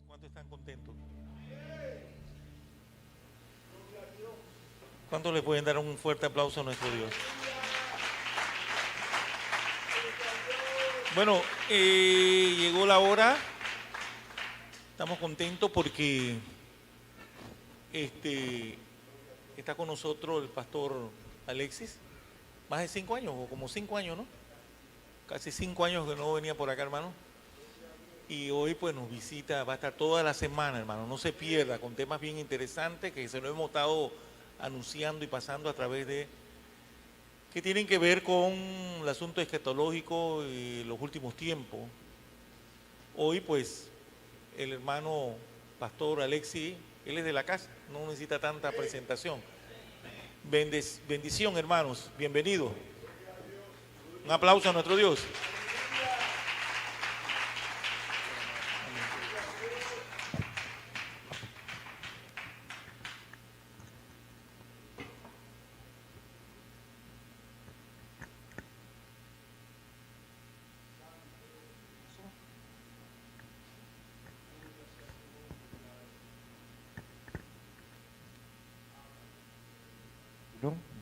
¿Cuántos están contentos? ¿Cuántos le pueden dar un fuerte aplauso a nuestro Dios? Bueno, llegó la hora. Estamos contentos porque está con nosotros el pastor Alexis. Más de 5 años, o como 5 años, ¿no? Casi 5 años que no venía por acá, hermano. Y hoy pues nos visita, va a estar toda la semana, hermano. No se pierda, con temas bien interesantes que se lo hemos estado anunciando y pasando a través de... que tienen que ver con el asunto escatológico y los últimos tiempos. Hoy pues el hermano pastor Alexis, él es de la casa, no necesita tanta presentación. Bendición, hermanos, bienvenidos. Un aplauso a nuestro Dios.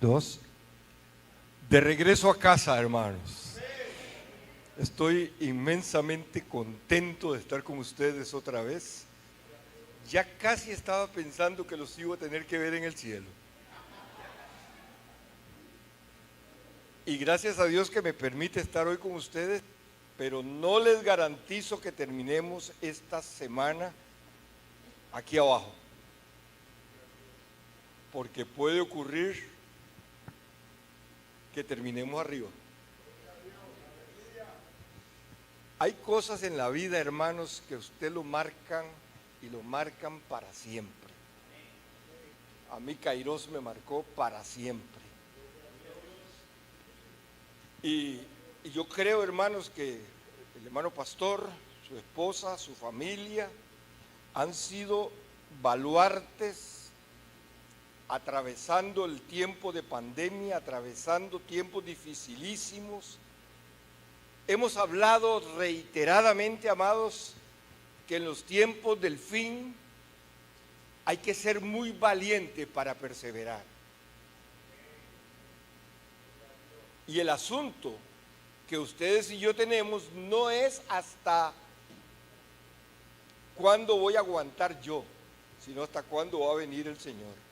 Dos. De regreso a casa, hermanos. Estoy inmensamente contento de estar con ustedes otra vez. Ya casi estaba pensando que los iba a tener que ver en el cielo. Y gracias a Dios que me permite estar hoy con ustedes, pero no les garantizo que terminemos esta semana aquí abajo. Porque puede ocurrir que terminemos arriba. Hay cosas en la vida, hermanos, que usted lo marcan y lo marcan para siempre. A mí Kairos me marcó para siempre. Y yo creo, hermanos, que el hermano pastor, su esposa, su familia, han sido baluartes atravesando el tiempo de pandemia, atravesando tiempos dificilísimos. Hemos hablado reiteradamente, amados, que en los tiempos del fin hay que ser muy valiente para perseverar. Y el asunto que ustedes y yo tenemos no es hasta cuándo voy a aguantar yo, sino hasta cuándo va a venir el Señor.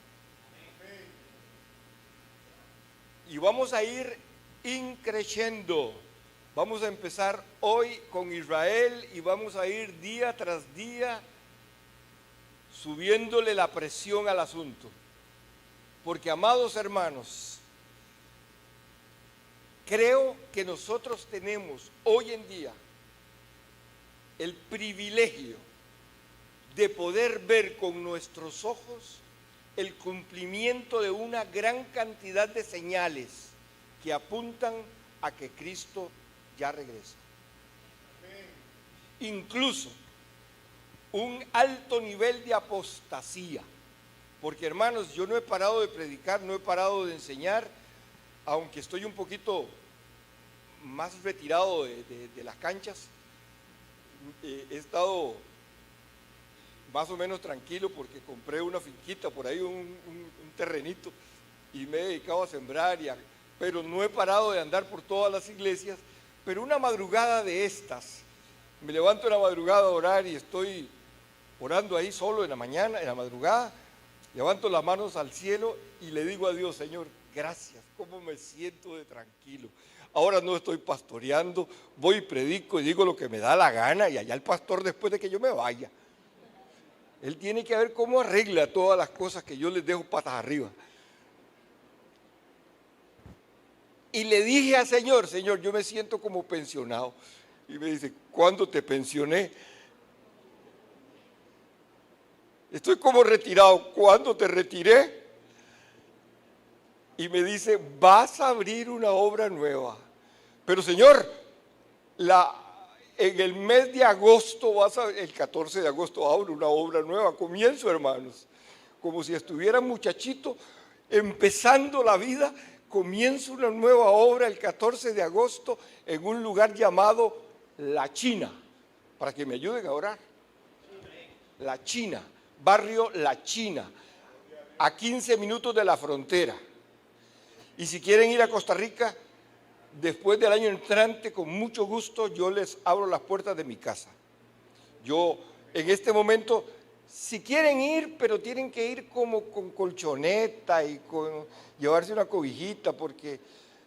Y vamos a ir increciendo. Vamos a empezar hoy con Israel y vamos a ir día tras día subiéndole la presión al asunto. Porque, amados hermanos, creo que nosotros tenemos hoy en día el privilegio de poder ver con nuestros ojos el cumplimiento de una gran cantidad de señales que apuntan a que Cristo ya regresa. Incluso un alto nivel de apostasía, porque hermanos, yo no he parado de predicar, no he parado de enseñar, aunque estoy un poquito más retirado de las canchas. He estado más o menos tranquilo porque compré una finquita por ahí, un terrenito, y me he dedicado a sembrar, pero no he parado de andar por todas las iglesias. Pero una madrugada de estas, me levanto en la madrugada a orar y estoy orando ahí solo en la mañana, en la madrugada, levanto las manos al cielo y le digo a Dios: Señor, gracias, cómo me siento de tranquilo. Ahora no estoy pastoreando, voy y predico y digo lo que me da la gana, y allá el pastor, después de que yo me vaya, él tiene que ver cómo arregla todas las cosas que yo les dejo patas arriba. Y le dije al Señor: Señor, yo me siento como pensionado. Y me dice: ¿cuándo te pensioné? Estoy como retirado. ¿Cuándo te retiré? Y me dice: vas a abrir una obra nueva. Pero Señor, en el mes de agosto, el 14 de agosto abro una obra nueva. Comienzo, hermanos, como si estuviera muchachito empezando la vida. Comienzo una nueva obra el 14 de agosto en un lugar llamado La China, para que me ayuden a orar. La China, barrio La China, a 15 minutos de la frontera. Y si quieren ir a Costa Rica, después del año entrante, con mucho gusto, yo les abro las puertas de mi casa. Yo, en este momento, si quieren ir, pero tienen que ir como con colchoneta y con llevarse una cobijita, porque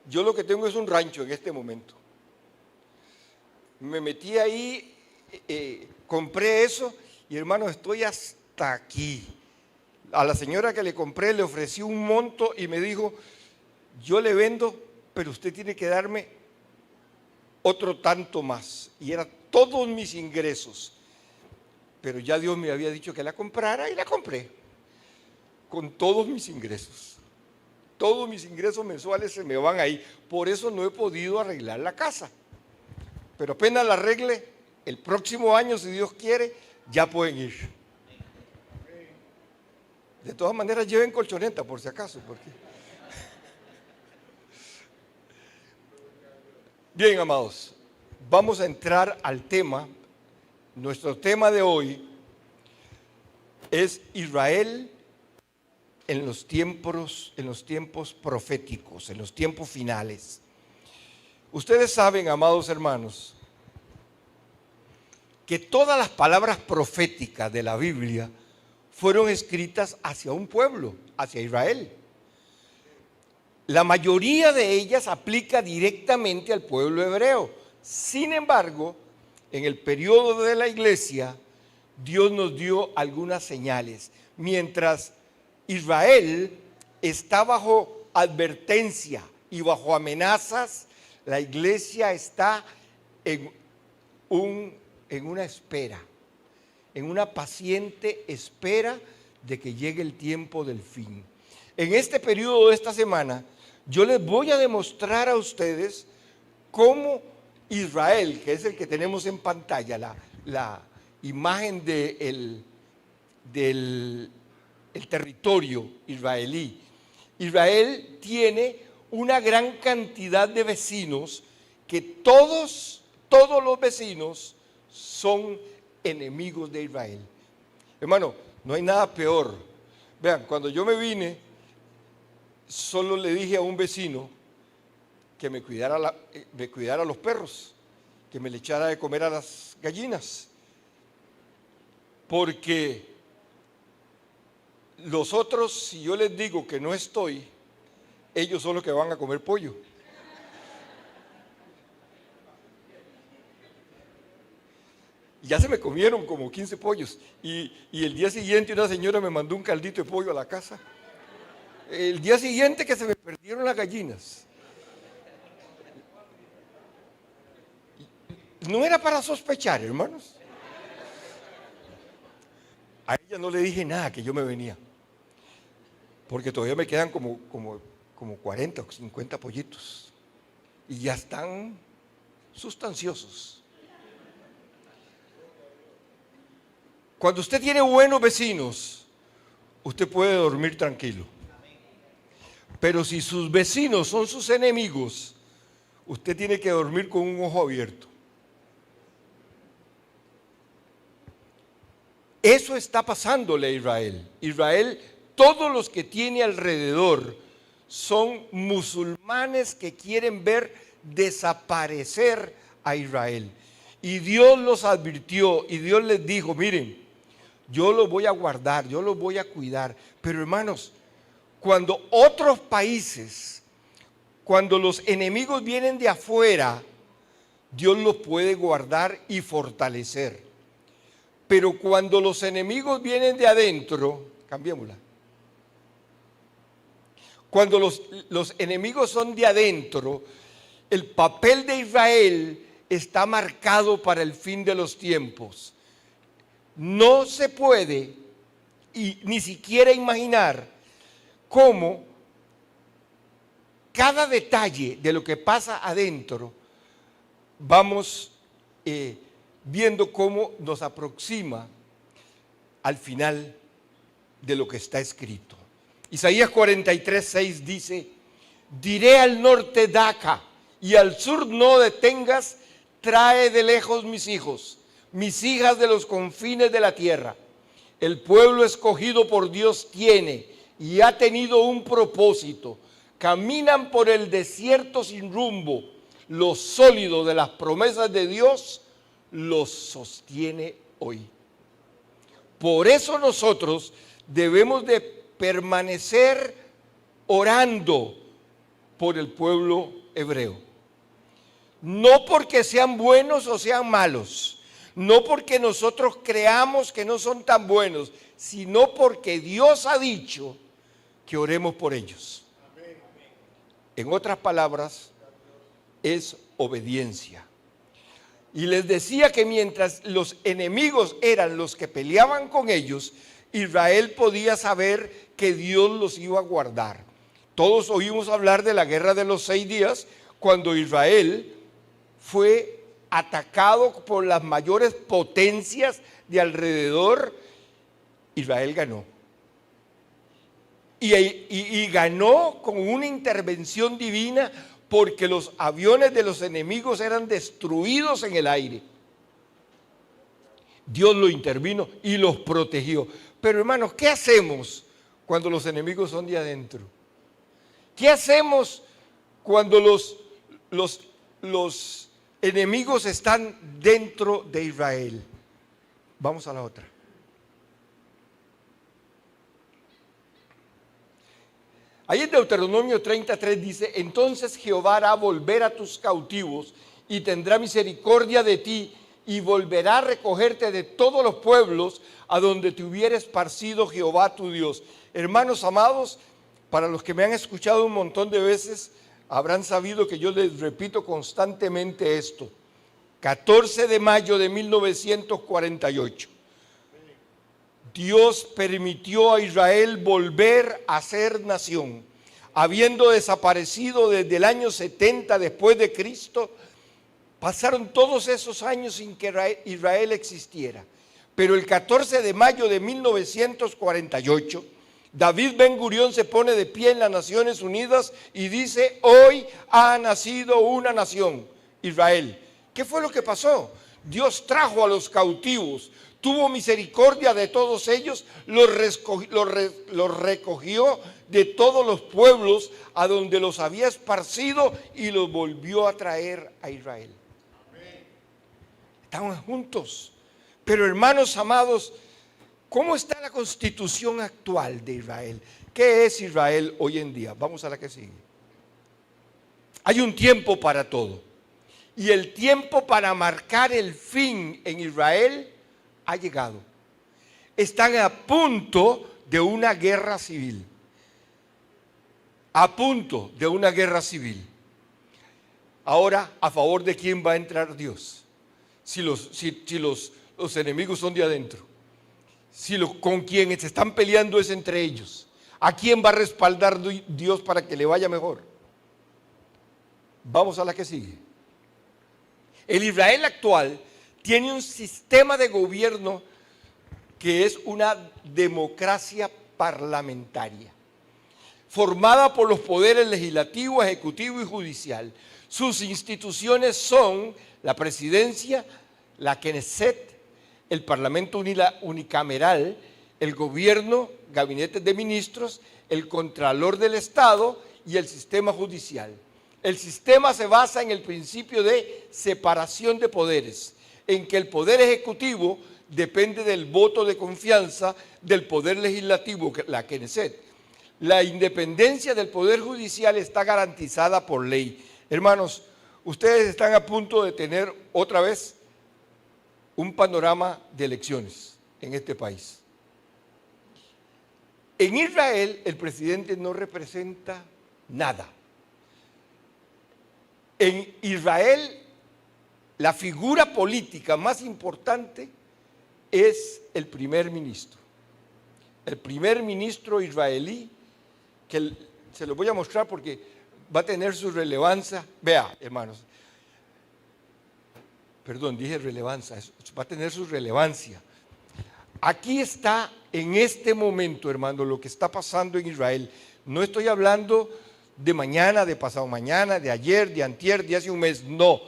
yo lo que tengo es un rancho en este momento. Me metí ahí, compré eso y hermano, estoy hasta aquí. A la señora que le compré le ofrecí un monto y me dijo, yo le vendo, pero usted tiene que darme otro tanto más. Y eran todos mis ingresos. Pero ya Dios me había dicho que la comprara y la compré. Con todos mis ingresos. Todos mis ingresos mensuales se me van ahí. Por eso no he podido arreglar la casa. Pero apenas la arregle, el próximo año, si Dios quiere, ya pueden ir. De todas maneras, lleven colchoneta por si acaso. Porque... Bien, amados, vamos a entrar al tema. Nuestro tema de hoy es Israel en los tiempos proféticos, en los tiempos finales. Ustedes saben, amados hermanos, que todas las palabras proféticas de la Biblia fueron escritas hacia un pueblo, hacia Israel. La mayoría de ellas aplica directamente al pueblo hebreo. Sin embargo, en el periodo de la iglesia, Dios nos dio algunas señales. Mientras Israel está bajo advertencia y bajo amenazas, la iglesia está en una espera, en una paciente espera de que llegue el tiempo del fin. En este periodo de esta semana, yo les voy a demostrar a ustedes cómo Israel, que es el que tenemos en pantalla, la imagen del territorio israelí. Israel tiene una gran cantidad de vecinos que todos los vecinos son enemigos de Israel. Hermano, no hay nada peor. Vean, cuando yo me vine, solo le dije a un vecino que me cuidara los perros, que me le echara de comer a las gallinas, porque los otros, si yo les digo que no estoy, ellos son los que van a comer pollo. Ya se me comieron como 15 pollos y el día siguiente una señora me mandó un caldito de pollo a la casa. El día siguiente que se me perdieron las gallinas. No era para sospechar, hermanos. A ella no le dije nada que yo me venía, porque todavía me quedan como 40 o 50 pollitos y ya están sustanciosos. Cuando usted tiene buenos vecinos, usted puede dormir tranquilo. Pero si sus vecinos son sus enemigos, usted tiene que dormir con un ojo abierto. Eso está pasándole a Israel. Israel, todos los que tiene alrededor son musulmanes que quieren ver desaparecer a Israel. Y Dios los advirtió y Dios les dijo, miren, yo los voy a guardar, yo los voy a cuidar. Pero hermanos, cuando otros países, cuando los enemigos vienen de afuera, Dios los puede guardar y fortalecer. Pero cuando los enemigos vienen de adentro, cambiémosla. Cuando los enemigos son de adentro, el papel de Israel está marcado para el fin de los tiempos. No se puede y ni siquiera imaginar cómo cada detalle de lo que pasa adentro vamos viendo cómo nos aproxima al final de lo que está escrito. Isaías 43:6 dice, diré al norte daca y al sur no detengas, trae de lejos mis hijos, mis hijas de los confines de la tierra. El pueblo escogido por Dios tiene y ha tenido un propósito. Caminan por el desierto sin rumbo. Lo sólido de las promesas de Dios los sostiene hoy. Por eso nosotros debemos de permanecer orando por el pueblo hebreo. No porque sean buenos o sean malos, no porque nosotros creamos que no son tan buenos, sino porque Dios ha dicho que oremos por ellos. En otras palabras, es obediencia. Y les decía que mientras los enemigos eran los que peleaban con ellos, Israel podía saber que Dios los iba a guardar. Todos oímos hablar de la guerra de los 6 días, cuando Israel fue atacado por las mayores potencias de alrededor. Israel ganó. Y ganó con una intervención divina, porque los aviones de los enemigos eran destruidos en el aire. Dios lo intervino y los protegió. Pero hermanos, ¿qué hacemos cuando los enemigos son de adentro? ¿Qué hacemos cuando los enemigos están dentro de Israel? Vamos a la otra. Ahí en Deuteronomio 33 dice: entonces Jehová hará volver a tus cautivos y tendrá misericordia de ti y volverá a recogerte de todos los pueblos a donde te hubiera esparcido Jehová tu Dios. Hermanos amados, para los que me han escuchado un montón de veces, habrán sabido que yo les repito constantemente esto. 14 de mayo de 1948. Dios permitió a Israel volver a ser nación, habiendo desaparecido desde el año 70 después de Cristo. Pasaron todos esos años sin que Israel existiera. Pero el 14 de mayo de 1948, David Ben Gurión se pone de pie en las Naciones Unidas y dice: hoy ha nacido una nación, Israel. ¿Qué fue lo que pasó? Dios trajo a los cautivos, tuvo misericordia de todos ellos, los recogió de todos los pueblos a donde los había esparcido y los volvió a traer a Israel. Estaban juntos. Pero hermanos amados, ¿cómo está la constitución actual de Israel? ¿Qué es Israel hoy en día? Vamos a la que sigue. Hay un tiempo para todo. Y el tiempo para marcar el fin en Israel ha llegado. Están a punto de una guerra civil. A punto de una guerra civil. Ahora, ¿a favor de quién va a entrar Dios? Si los enemigos son de adentro. Con quien se están peleando es entre ellos. ¿A quién va a respaldar Dios para que le vaya mejor? Vamos a la que sigue. El Israel actual tiene un sistema de gobierno que es una democracia parlamentaria, formada por los poderes legislativo, ejecutivo y judicial. Sus instituciones son la presidencia, la Knesset, el parlamento unicameral, el gobierno, gabinetes de ministros, el contralor del Estado y el sistema judicial. El sistema se basa en el principio de separación de poderes, en que el poder ejecutivo depende del voto de confianza del poder legislativo, la Knesset. La independencia del poder judicial está garantizada por ley. Hermanos, ustedes están a punto de tener otra vez un panorama de elecciones en este país. En Israel el presidente no representa nada. En Israel la figura política más importante es el primer ministro. El primer ministro israelí, que se lo voy a mostrar porque va a tener su relevancia. Vea, hermanos. Perdón, dije relevancia. Va a tener su relevancia. Aquí está en este momento, hermano, lo que está pasando en Israel. No estoy hablando de mañana, de pasado mañana, de ayer, de antier, de hace un mes. No.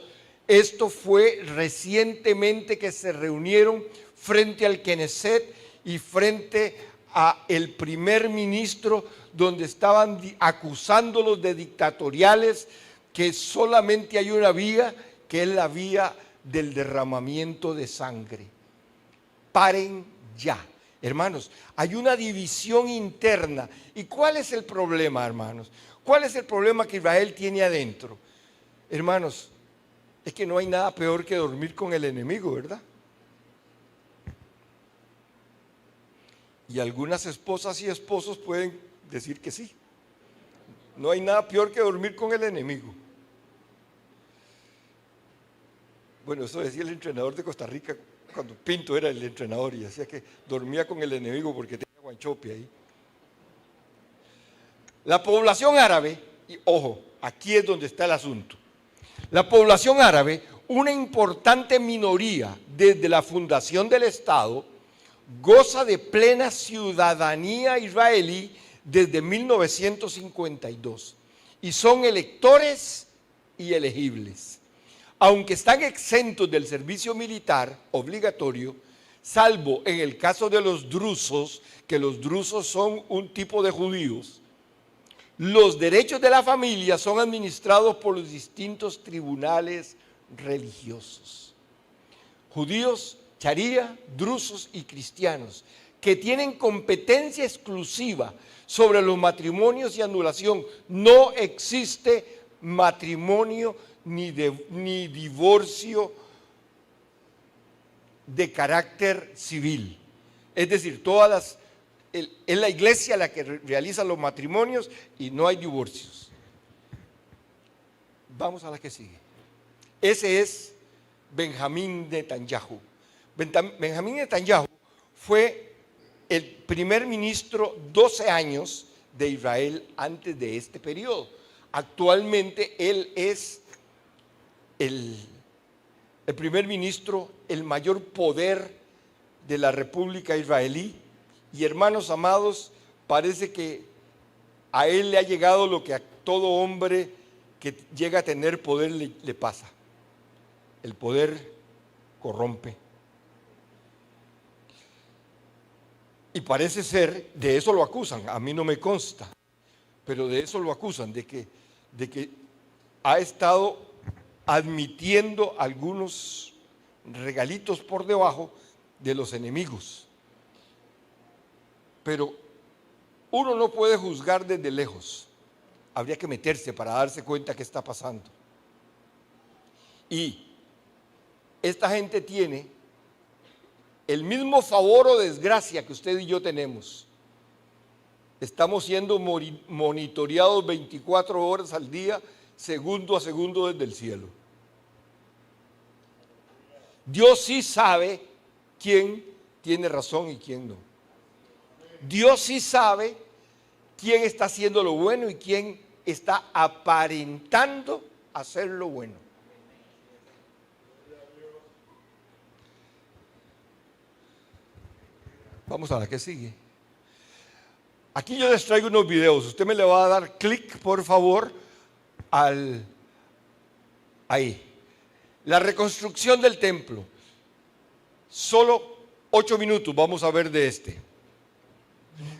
Esto fue recientemente que se reunieron frente al Knesset y frente a el primer ministro, donde estaban acusándolos de dictatoriales, que solamente hay una vía, que es la vía del derramamiento de sangre. Paren ya. Hermanos, hay una división interna. ¿Y cuál es el problema, hermanos? ¿Cuál es el problema que Israel tiene adentro? Hermanos, es que no hay nada peor que dormir con el enemigo, ¿verdad? Y algunas esposas y esposos pueden decir que sí. No hay nada peor que dormir con el enemigo. Bueno, eso decía el entrenador de Costa Rica cuando Pinto era el entrenador, y decía que dormía con el enemigo porque tenía guanchope ahí. La población árabe, y ojo, aquí es donde está el asunto. La población árabe, una importante minoría desde la fundación del Estado, goza de plena ciudadanía israelí desde 1952 y son electores y elegibles. Aunque están exentos del servicio militar obligatorio, salvo en el caso de los drusos, que los drusos son un tipo de judíos, los derechos de la familia son administrados por los distintos tribunales religiosos. Judíos, charía, drusos y cristianos, que tienen competencia exclusiva sobre los matrimonios y anulación. No existe matrimonio ni divorcio de carácter civil. Es decir, es la iglesia la que realiza los matrimonios y no hay divorcios. Vamos a la que sigue. Ese es Benjamín Netanyahu. Benjamín Netanyahu fue el primer ministro 12 años de Israel antes de este periodo. Actualmente él es el primer ministro, el mayor poder de la República Israelí. Y hermanos amados, parece que a él le ha llegado lo que a todo hombre que llega a tener poder le pasa. El poder corrompe. Y parece ser, de eso lo acusan, a mí no me consta, pero de eso lo acusan, de que ha estado admitiendo algunos regalitos por debajo de los enemigos. Pero uno no puede juzgar desde lejos, habría que meterse para darse cuenta qué está pasando. Y esta gente tiene el mismo favor o desgracia que usted y yo tenemos. Estamos siendo monitoreados 24 horas al día, segundo a segundo desde el cielo. Dios sí sabe quién tiene razón y quién no. Dios sí sabe quién está haciendo lo bueno y quién está aparentando hacer lo bueno. Vamos a la que sigue. Aquí yo les traigo unos videos. Usted me le va a dar clic, por favor, ahí. La reconstrucción del templo. Solo 8 minutos vamos a ver de este.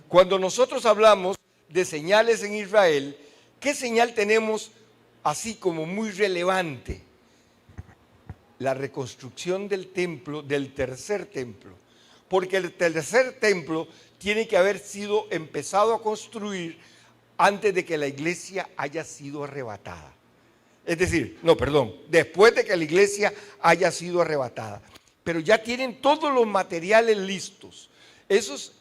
Cuando nosotros hablamos de señales en Israel, ¿qué señal tenemos así como muy relevante? La reconstrucción del templo, del tercer templo. Porque el tercer templo tiene que haber sido empezado a construir antes de que la iglesia haya sido arrebatada. Es decir, después de que la iglesia haya sido arrebatada. Pero ya tienen todos los materiales listos. Esos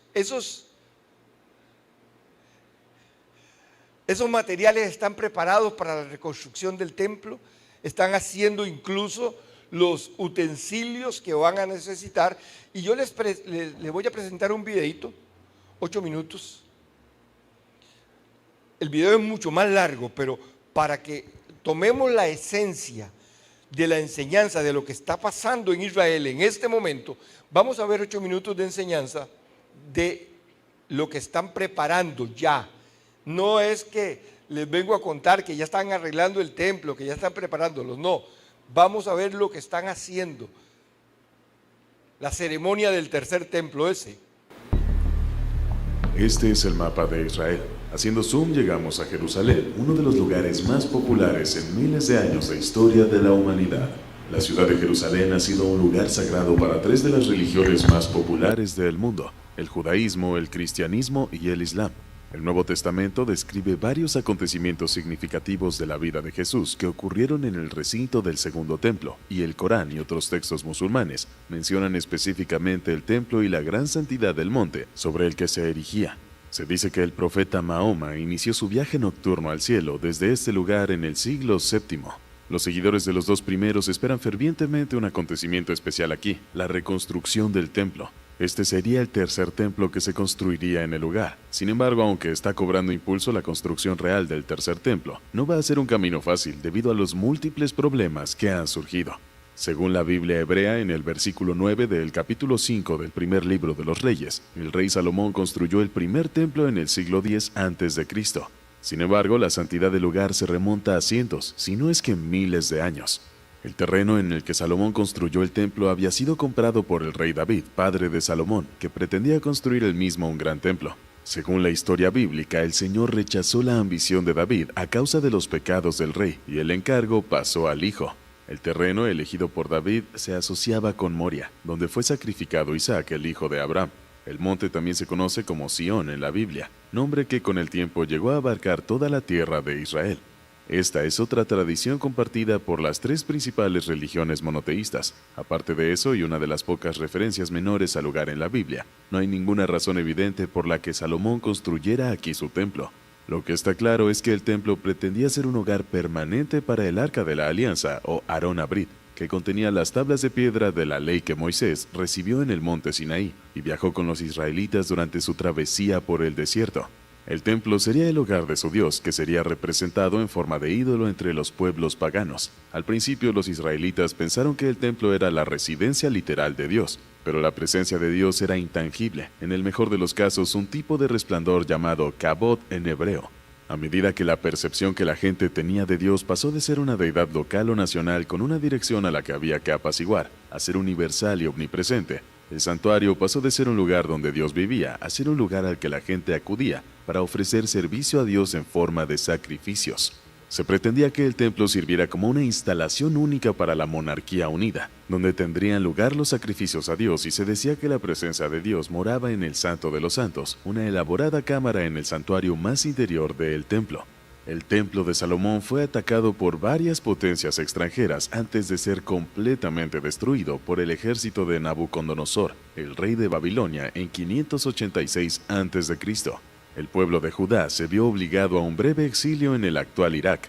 materiales están preparados para la reconstrucción del templo. Están haciendo incluso los utensilios que van a necesitar. Y yo les voy a presentar un videito, 8 minutos. El video es mucho más largo, pero para que tomemos la esencia de la enseñanza de lo que está pasando en Israel en este momento, vamos a ver 8 minutos de enseñanza de lo que están preparando ya. No es que les vengo a contar que ya están arreglando el templo, que ya están preparándolo, no. Vamos a ver lo que están haciendo. La ceremonia del tercer templo ese. Este es el mapa de Israel. Haciendo zoom llegamos a Jerusalén, uno de los lugares más populares en miles de años de historia de la humanidad. La ciudad de Jerusalén ha sido un lugar sagrado para tres de las religiones más populares del mundo: el judaísmo, el cristianismo y el islam. El Nuevo Testamento describe varios acontecimientos significativos de la vida de Jesús que ocurrieron en el recinto del Segundo Templo, y el Corán y otros textos musulmanes mencionan específicamente el templo y la gran santidad del monte sobre el que se erigía. Se dice que el profeta Mahoma inició su viaje nocturno al cielo desde este lugar en el siglo VII. Los seguidores de los dos primeros esperan fervientemente un acontecimiento especial aquí: la reconstrucción del templo. Este sería el tercer templo que se construiría en el lugar. Sin embargo, aunque está cobrando impulso la construcción real del tercer templo, no va a ser un camino fácil debido a los múltiples problemas que han surgido. Según la Biblia hebrea, en el versículo 9 del capítulo 5 del primer libro de los Reyes, el rey Salomón construyó el primer templo en el siglo X a.C. Sin embargo, la santidad del lugar se remonta a cientos, si no es que miles de años. El terreno en el que Salomón construyó el templo había sido comprado por el rey David, padre de Salomón, que pretendía construir él mismo un gran templo. Según la historia bíblica, el Señor rechazó la ambición de David a causa de los pecados del rey, y el encargo pasó al hijo. El terreno elegido por David se asociaba con Moria, donde fue sacrificado Isaac, el hijo de Abraham. El monte también se conoce como Sión en la Biblia, nombre que con el tiempo llegó a abarcar toda la tierra de Israel. Esta es otra tradición compartida por las tres principales religiones monoteístas. Aparte de eso, y una de las pocas referencias menores al lugar en la Biblia, no hay ninguna razón evidente por la que Salomón construyera aquí su templo. Lo que está claro es que el templo pretendía ser un hogar permanente para el Arca de la Alianza, o Aarón Abrit, que contenía las tablas de piedra de la ley que Moisés recibió en el monte Sinaí y viajó con los israelitas durante su travesía por el desierto. El templo sería el hogar de su Dios, que sería representado en forma de ídolo entre los pueblos paganos. Al principio, los israelitas pensaron que el templo era la residencia literal de Dios, pero la presencia de Dios era intangible, en el mejor de los casos un tipo de resplandor llamado kabod en hebreo. A medida que la percepción que la gente tenía de Dios pasó de ser una deidad local o nacional con una dirección a la que había que apaciguar, a ser universal y omnipresente, el santuario pasó de ser un lugar donde Dios vivía a ser un lugar al que la gente acudía para ofrecer servicio a Dios en forma de sacrificios. Se pretendía que el templo sirviera como una instalación única para la monarquía unida, donde tendrían lugar los sacrificios a Dios, y se decía que la presencia de Dios moraba en el Santo de los Santos, una elaborada cámara en el santuario más interior del templo. El templo de Salomón fue atacado por varias potencias extranjeras antes de ser completamente destruido por el ejército de Nabucodonosor, el rey de Babilonia, en 586 a.C. El pueblo de Judá se vio obligado a un breve exilio en el actual Irak.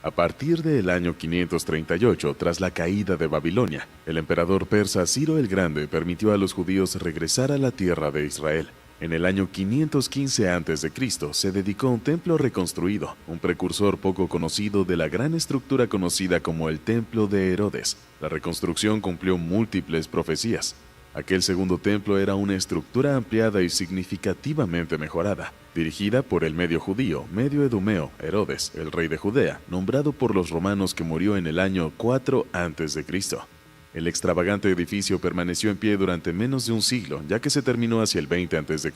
A partir del año 538, tras la caída de Babilonia, el emperador persa Ciro el Grande permitió a los judíos regresar a la tierra de Israel. En el año 515 a.C. se dedicó a un templo reconstruido, un precursor poco conocido de la gran estructura conocida como el Templo de Herodes. La reconstrucción cumplió múltiples profecías. Aquel segundo templo era una estructura ampliada y significativamente mejorada, dirigida por el medio judío, medio edumeo, Herodes, el rey de Judea, nombrado por los romanos, que murió en el año 4 a.C. El extravagante edificio permaneció en pie durante menos de un siglo, ya que se terminó hacia el 20 a.C.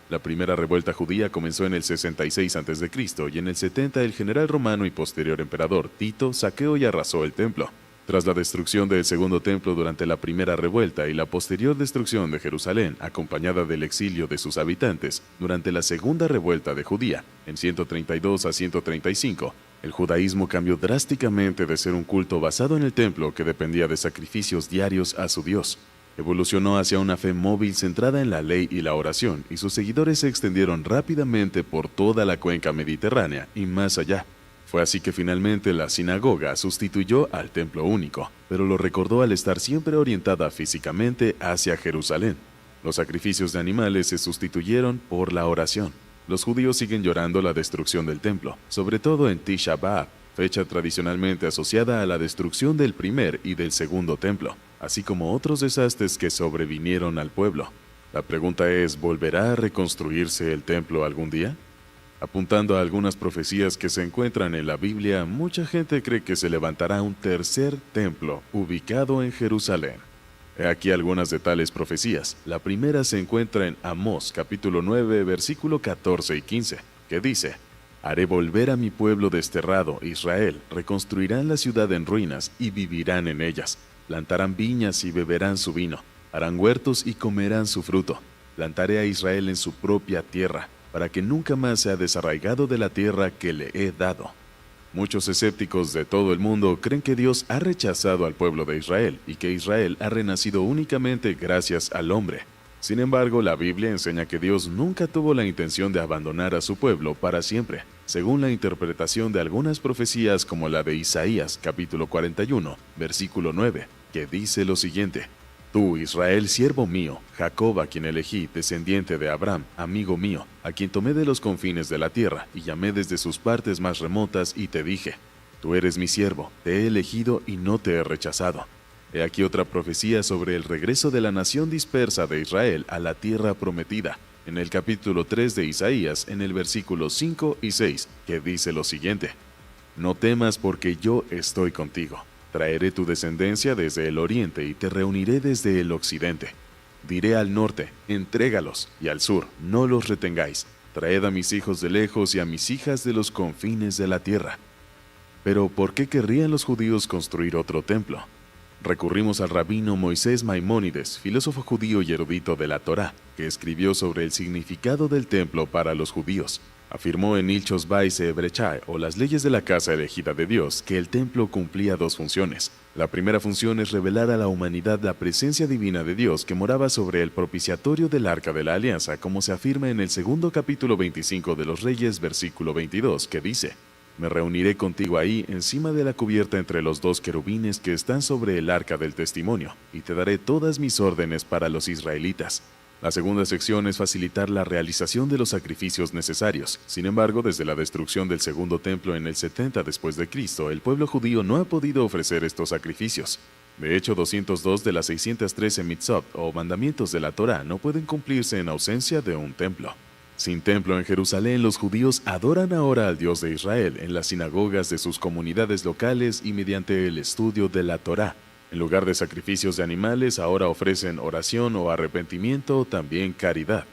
La primera revuelta judía comenzó en el 66 a.C. y en el 70 el general romano y posterior emperador Tito saqueó y arrasó el templo. Tras la destrucción del segundo templo durante la primera revuelta y la posterior destrucción de Jerusalén, acompañada del exilio de sus habitantes, durante la segunda revuelta de Judía, en 132 a 135, el judaísmo cambió drásticamente de ser un culto basado en el templo que dependía de sacrificios diarios a su Dios. Evolucionó hacia una fe móvil centrada en la ley y la oración, y sus seguidores se extendieron rápidamente por toda la cuenca mediterránea y más allá. Fue así que finalmente la sinagoga sustituyó al templo único, pero lo recordó al estar siempre orientada físicamente hacia Jerusalén. Los sacrificios de animales se sustituyeron por la oración. Los judíos siguen llorando la destrucción del templo, sobre todo en Tisha B'Av, fecha tradicionalmente asociada a la destrucción del primer y del segundo templo, así como otros desastres que sobrevinieron al pueblo. La pregunta es, ¿volverá a reconstruirse el templo algún día? Apuntando a algunas profecías que se encuentran en la Biblia, mucha gente cree que se levantará un tercer templo ubicado en Jerusalén. He aquí algunas de tales profecías. La primera se encuentra en Amós, capítulo 9, versículo 14 y 15, que dice: Haré volver a mi pueblo desterrado, Israel, reconstruirán la ciudad en ruinas y vivirán en ellas. Plantarán viñas y beberán su vino, harán huertos y comerán su fruto. Plantaré a Israel en su propia tierra, para que nunca más sea desarraigado de la tierra que le he dado. Muchos escépticos de todo el mundo creen que Dios ha rechazado al pueblo de Israel y que Israel ha renacido únicamente gracias al hombre. Sin embargo, la Biblia enseña que Dios nunca tuvo la intención de abandonar a su pueblo para siempre, según la interpretación de algunas profecías como la de Isaías, capítulo 41, versículo 9, que dice lo siguiente: Tú, Israel, siervo mío, Jacob, a quien elegí, descendiente de Abraham, amigo mío, a quien tomé de los confines de la tierra, y llamé desde sus partes más remotas, y te dije: Tú eres mi siervo, te he elegido y no te he rechazado. He aquí otra profecía sobre el regreso de la nación dispersa de Israel a la tierra prometida, en el capítulo 3 de Isaías, en el versículo 5 y 6, que dice lo siguiente: No temas porque yo estoy contigo. Traeré tu descendencia desde el oriente y te reuniré desde el occidente. Diré al norte, entrégalos, y al sur, no los retengáis. Traed a mis hijos de lejos y a mis hijas de los confines de la tierra. Pero ¿por qué querrían los judíos construir otro templo? Recurrimos al rabino Moisés Maimónides, filósofo judío y erudito de la Torá, que escribió sobre el significado del templo para los judíos. Afirmó en Ilchos Baise Brechai, o las leyes de la casa elegida de Dios, que el templo cumplía dos funciones. La primera función es revelar a la humanidad la presencia divina de Dios que moraba sobre el propiciatorio del Arca de la Alianza, como se afirma en el segundo capítulo 25 de los Reyes, versículo 22, que dice: Me reuniré contigo ahí, encima de la cubierta entre los dos querubines que están sobre el Arca del Testimonio, y te daré todas mis órdenes para los israelitas. La segunda sección es facilitar la realización de los sacrificios necesarios. Sin embargo, desde la destrucción del segundo templo en el 70 después de Cristo, el pueblo judío no ha podido ofrecer estos sacrificios. De hecho, 202 de las 613 mitzvot o mandamientos de la Torá no pueden cumplirse en ausencia de un templo. Sin templo en Jerusalén, los judíos adoran ahora al Dios de Israel en las sinagogas de sus comunidades locales y mediante el estudio de la Torá. En lugar de sacrificios de animales, ahora ofrecen oración o arrepentimiento o también caridad.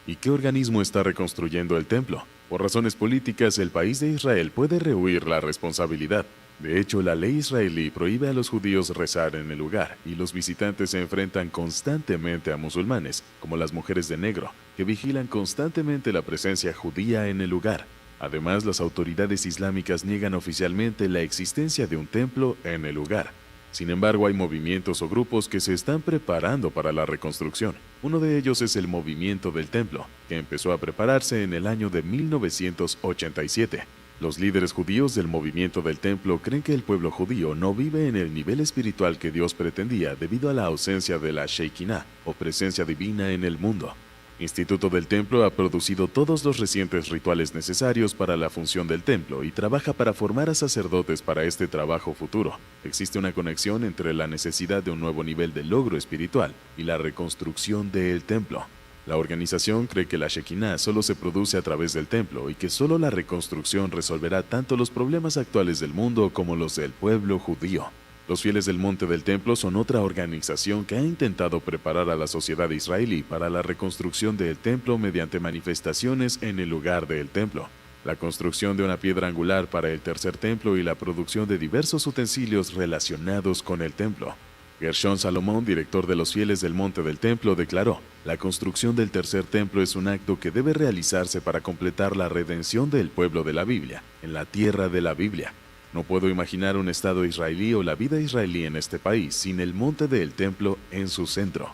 ¿Y qué organismo está reconstruyendo el templo? Por razones políticas, el país de Israel puede rehuir la responsabilidad. De hecho, la ley israelí prohíbe a los judíos rezar en el lugar, y los visitantes se enfrentan constantemente a musulmanes, como las mujeres de negro, que vigilan constantemente la presencia judía en el lugar. Además, las autoridades islámicas niegan oficialmente la existencia de un templo en el lugar. Sin embargo, hay movimientos o grupos que se están preparando para la reconstrucción. Uno de ellos es el Movimiento del Templo, que empezó a prepararse en el año de 1987. Los líderes judíos del Movimiento del Templo creen que el pueblo judío no vive en el nivel espiritual que Dios pretendía debido a la ausencia de la Shekinah, o presencia divina en el mundo. Instituto del Templo ha producido todos los recientes rituales necesarios para la función del templo y trabaja para formar a sacerdotes para este trabajo futuro. Existe una conexión entre la necesidad de un nuevo nivel de logro espiritual y la reconstrucción del templo. La organización cree que la Shekinah solo se produce a través del templo y que solo la reconstrucción resolverá tanto los problemas actuales del mundo como los del pueblo judío. Los fieles del Monte del Templo son otra organización que ha intentado preparar a la sociedad israelí para la reconstrucción del templo mediante manifestaciones en el lugar del templo, la construcción de una piedra angular para el tercer templo y la producción de diversos utensilios relacionados con el templo. Gershon Salomón, director de los fieles del Monte del Templo, declaró: La construcción del tercer templo es un acto que debe realizarse para completar la redención del pueblo de la Biblia, en la tierra de la Biblia. No puedo imaginar un Estado israelí o la vida israelí en este país sin el monte del templo en su centro.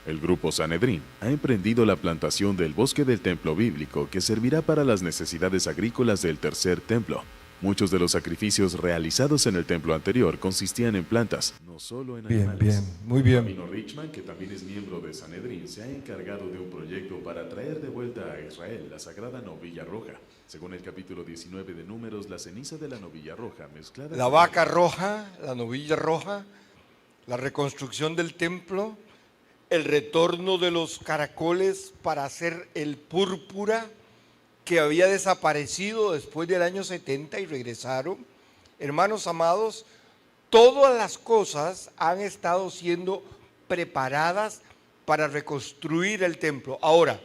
El grupo Sanedrín ha emprendido la plantación del bosque del templo bíblico que servirá para las necesidades agrícolas del tercer templo. Muchos de los sacrificios realizados en el templo anterior consistían en plantas, no solo en animales. Muy bien. Rabino Richman, que también es miembro de Sanedrín, se ha encargado de un proyecto para traer de vuelta a Israel la sagrada novilla roja. Según el capítulo 19 de Números, la ceniza de la novilla roja mezclada... La vaca roja, la novilla roja, la reconstrucción del templo, el retorno de los caracoles para hacer el púrpura que había desaparecido después del año 70 y regresaron. Hermanos amados, todas las cosas han estado siendo preparadas para reconstruir el templo. Ahora,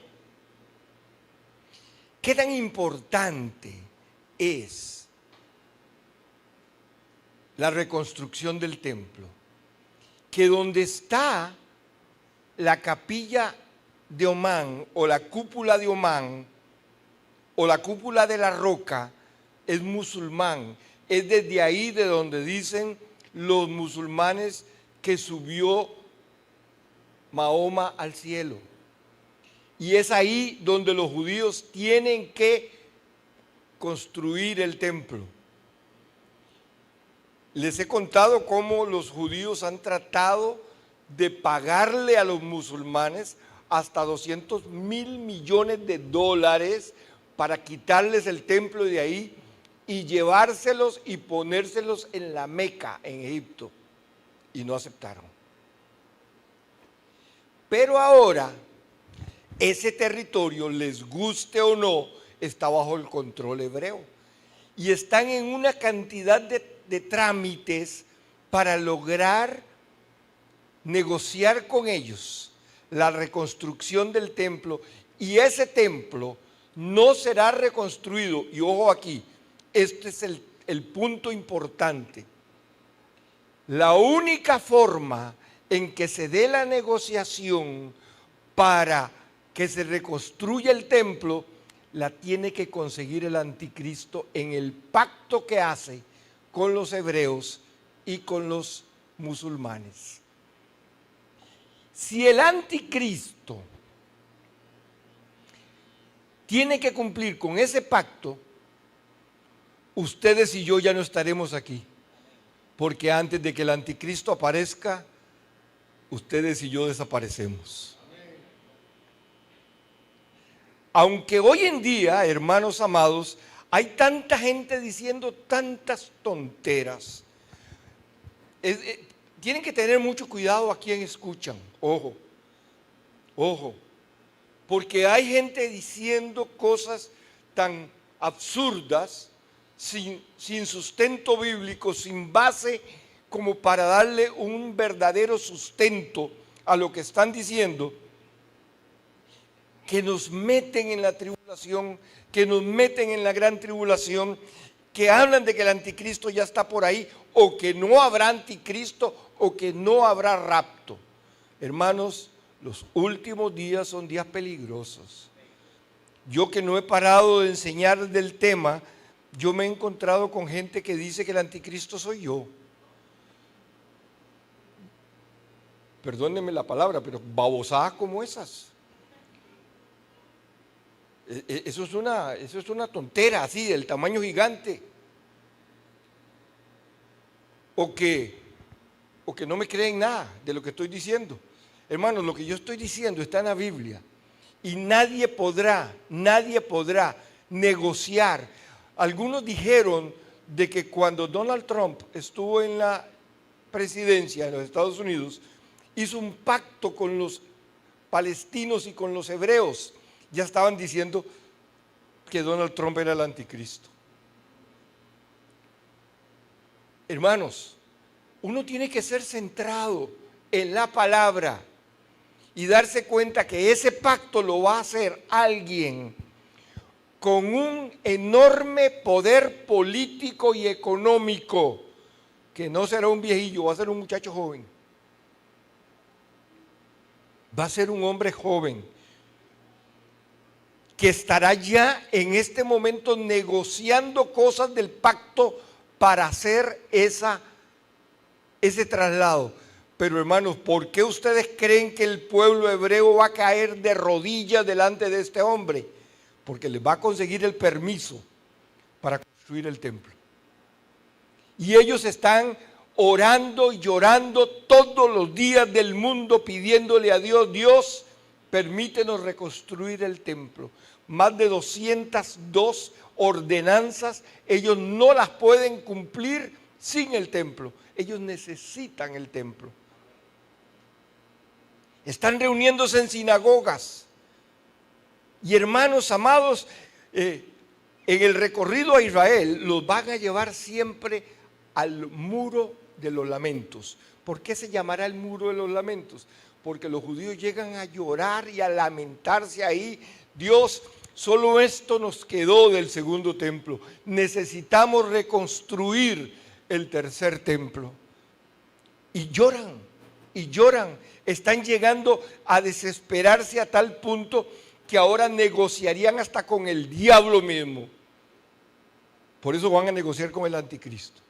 ¿qué tan importante es la reconstrucción del templo? Que donde está la capilla de Omán o la cúpula de Omán o la cúpula de la roca es musulmán. Es desde ahí de donde dicen los musulmanes que subió Mahoma al cielo. Y es ahí donde los judíos tienen que construir el templo. Les he contado cómo los judíos han tratado de pagarle a los musulmanes hasta 200 mil millones de dólares para quitarles el templo de ahí y llevárselos y ponérselos en la Meca, en Egipto. Y no aceptaron. Pero ahora, ese territorio, les guste o no, está bajo el control hebreo. Y están en una cantidad de trámites para lograr negociar con ellos la reconstrucción del templo. Y ese templo no será reconstruido. Y ojo aquí, este es el punto importante. La única forma en que se dé la negociación para que se reconstruya el templo, la tiene que conseguir el anticristo en el pacto que hace con los hebreos y con los musulmanes. Si el anticristo tiene que cumplir con ese pacto, ustedes y yo ya no estaremos aquí, porque antes de que el anticristo aparezca, ustedes y yo desaparecemos. Aunque hoy en día, hermanos amados, hay tanta gente diciendo tantas tonteras, tienen que tener mucho cuidado a quien escuchan. Ojo, ojo, porque hay gente diciendo cosas tan absurdas, sin sustento bíblico, sin base, como para darle un verdadero sustento a lo que están diciendo, que nos meten en la tribulación, que nos meten en la gran tribulación, que hablan de que el anticristo ya está por ahí, o que no habrá anticristo, o que no habrá rapto. Hermanos, los últimos días son días peligrosos. Yo, que no he parado de enseñar del tema, yo me he encontrado con gente que dice que el anticristo soy yo. Perdónenme la palabra, pero babosadas como esas. Eso es una tontera así, del tamaño gigante. O que no me creen nada de lo que estoy diciendo. Hermanos, lo que yo estoy diciendo está en la Biblia. Y nadie podrá negociar. Algunos dijeron de que cuando Donald Trump estuvo en la presidencia de los Estados Unidos, hizo un pacto con los palestinos y con los hebreos. Ya estaban diciendo que Donald Trump era el anticristo. Hermanos, uno tiene que ser centrado en la palabra y darse cuenta que ese pacto lo va a hacer alguien con un enorme poder político y económico, que no será un viejillo, va a ser un muchacho joven. Va a ser un hombre joven que estará ya en este momento negociando cosas del pacto para hacer ese traslado. Pero hermanos, ¿por qué ustedes creen que el pueblo hebreo va a caer de rodillas delante de este hombre? Porque les va a conseguir el permiso para construir el templo. Y ellos están orando y llorando todos los días del mundo, pidiéndole a Dios: Dios, permítenos reconstruir el templo. Más de 202 ordenanzas, ellos no las pueden cumplir sin el templo. Ellos necesitan el templo. Están reuniéndose en sinagogas. Y hermanos amados, en el recorrido a Israel los van a llevar siempre al muro de los lamentos. ¿Por qué se llamará el muro de los lamentos? Porque los judíos llegan a llorar y a lamentarse ahí. Dios, solo esto nos quedó del segundo templo. Necesitamos reconstruir el tercer templo. Y lloran, y lloran. Están llegando a desesperarse a tal punto que ahora negociarían hasta con el diablo mismo. Por eso van a negociar con el anticristo.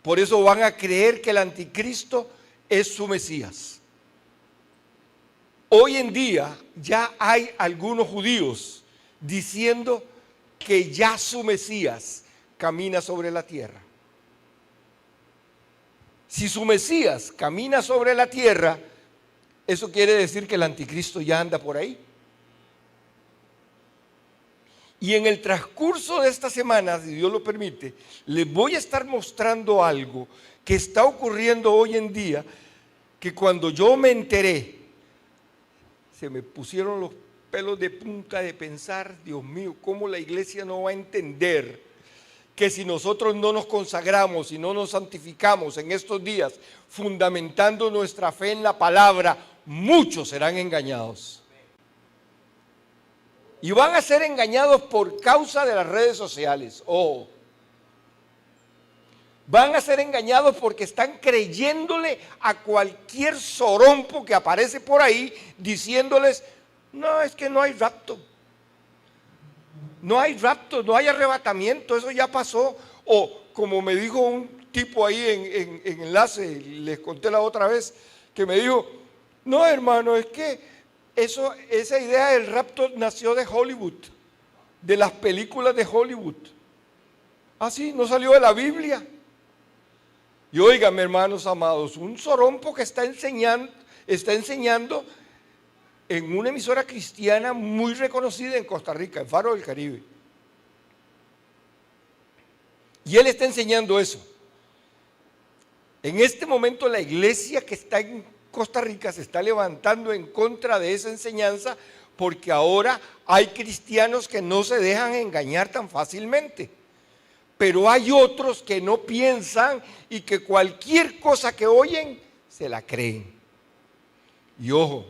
Por eso van a creer que el anticristo es su Mesías. Hoy en día ya hay algunos judíos diciendo que ya su Mesías camina sobre la tierra. Si su Mesías camina sobre la tierra, eso quiere decir que el anticristo ya anda por ahí. Y en el transcurso de esta semana, si Dios lo permite, les voy a estar mostrando algo que está ocurriendo hoy en día, que cuando yo me enteré, se me pusieron los pelos de punta de pensar, Dios mío, ¿cómo la iglesia no va a entender que si nosotros no nos consagramos y no nos santificamos en estos días, fundamentando nuestra fe en la palabra, muchos serán engañados? Y van a ser engañados por causa de las redes sociales. Oh, van a ser engañados porque están creyéndole a cualquier sorompo que aparece por ahí, diciéndoles, no, es que no hay rapto. No hay rapto, no hay arrebatamiento, eso ya pasó. O como me dijo un tipo ahí en enlace, les conté la otra vez, que me dijo, no hermano, es que esa idea del rapto nació de Hollywood, de las películas de Hollywood. Ah, sí, no salió de la Biblia. Y óigame, hermanos amados, un sorompo que está enseñando en una emisora cristiana muy reconocida en Costa Rica, el Faro del Caribe. Y él está enseñando eso. En este momento la iglesia que está en Costa Rica se está levantando en contra de esa enseñanza porque ahora hay cristianos que no se dejan engañar tan fácilmente. Pero hay otros que no piensan y que cualquier cosa que oyen se la creen. Y ojo,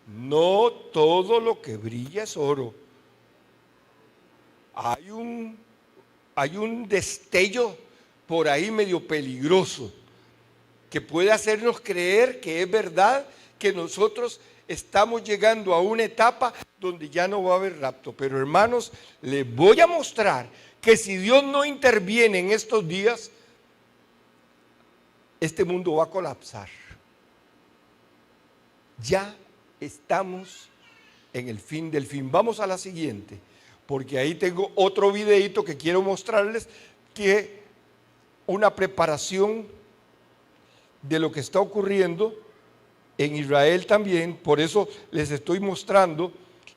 no todo lo que brilla es oro. Hay un destello por ahí medio peligroso que puede hacernos creer que es verdad que nosotros estamos llegando a una etapa donde ya no va a haber rapto. Pero hermanos, les voy a mostrar que si Dios no interviene en estos días, este mundo va a colapsar. Ya estamos en el fin del fin. Vamos a la siguiente, porque ahí tengo otro videito que quiero mostrarles, que una preparación de lo que está ocurriendo en Israel también. Por eso les estoy mostrando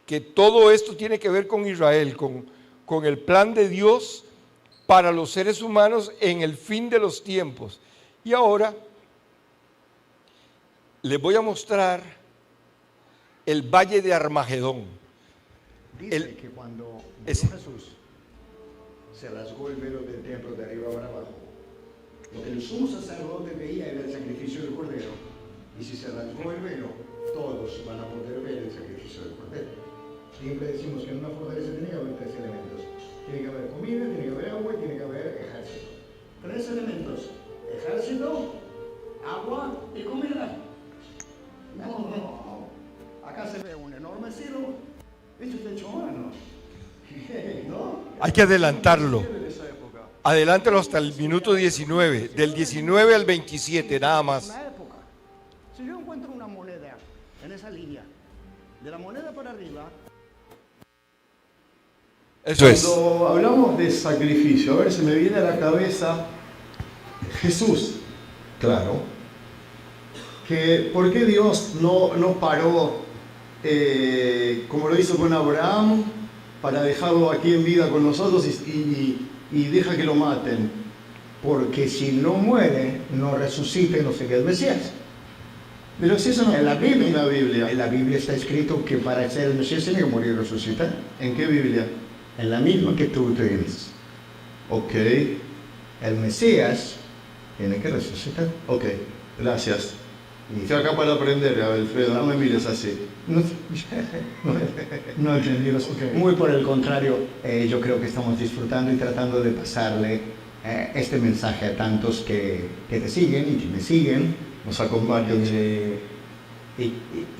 que todo esto tiene que ver con Israel, con el plan de Dios para los seres humanos en el fin de los tiempos. Y ahora les voy a mostrar el valle de Armagedón. Dice que cuando Jesús se rasgó el velo del templo de arriba para abajo, lo que el sumo sacerdote veía era el sacrificio del cordero, y si se rasgó el velo, todos van a poder ver el sacrificio del cordero. Siempre decimos que en una fortaleza tiene que haber tres elementos: tiene que haber comida, tiene que haber agua y tiene que haber ejército. Tres elementos: ejército, agua y comida. No. Acá se ve un enorme silo hecho de hecho mano. ¿No? Hay que adelantarlo. Adelántalo hasta el minuto 19, del 19 al 27, nada más. Una época. Si yo encuentro una moneda en esa línea, de la moneda para arriba. Eso es. Cuando hablamos de sacrificio, a ver, se me viene a la cabeza Jesús, claro, que ¿por qué Dios no paró como lo hizo con Abraham para dejarlo aquí en vida con nosotros y deja que lo maten? Porque si no muere, no resucita y no sé qué es Mesías. Pero si eso no En la Biblia, en la Biblia. En la Biblia está escrito que para ser el Mesías tiene que morir y resucitar. ¿En qué Biblia? En la misma que tú tienes. Ok. El Mesías Tiene que resucitar. Ok, gracias. Estoy acá para aprender, Alfredo, no me mires así. No entendí. Muy por el contrario, yo creo que estamos disfrutando y tratando de pasarle este mensaje a tantos que te siguen y que me siguen. Nos acompañan. Y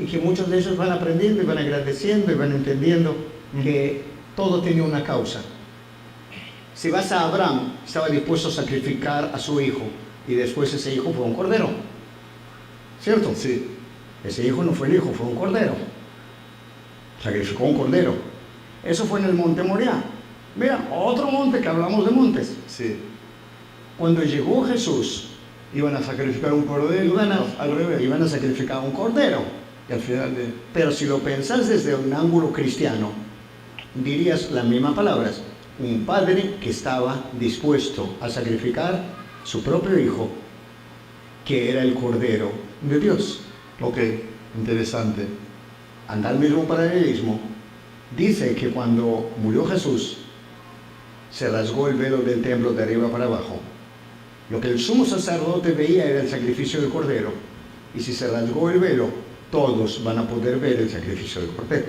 que muchos de ellos van aprendiendo y van agradeciendo y van entendiendo que todo tiene una causa. Si vas a Abraham, estaba dispuesto a sacrificar a su hijo y después ese hijo fue un cordero. ¿Cierto? Sí. Ese hijo no fue el hijo, fue un cordero. Sacrificó un cordero. Eso fue en el monte Moriah. Mira, otro monte que hablamos de montes. Sí. Cuando llegó Jesús, Iban a sacrificar un cordero, al revés. iban a sacrificar un cordero. Y al final Pero si lo pensás desde un ángulo cristiano, dirías las mismas palabras. Un padre que estaba dispuesto a sacrificar su propio hijo, que era el cordero de Dios. Ok, interesante. Anda al mismo paralelismo. Dice que cuando murió Jesús, se rasgó el velo del templo de arriba para abajo. Lo que el sumo sacerdote veía era el sacrificio del cordero. Y si se rasgó el velo, todos van a poder ver el sacrificio del cordero.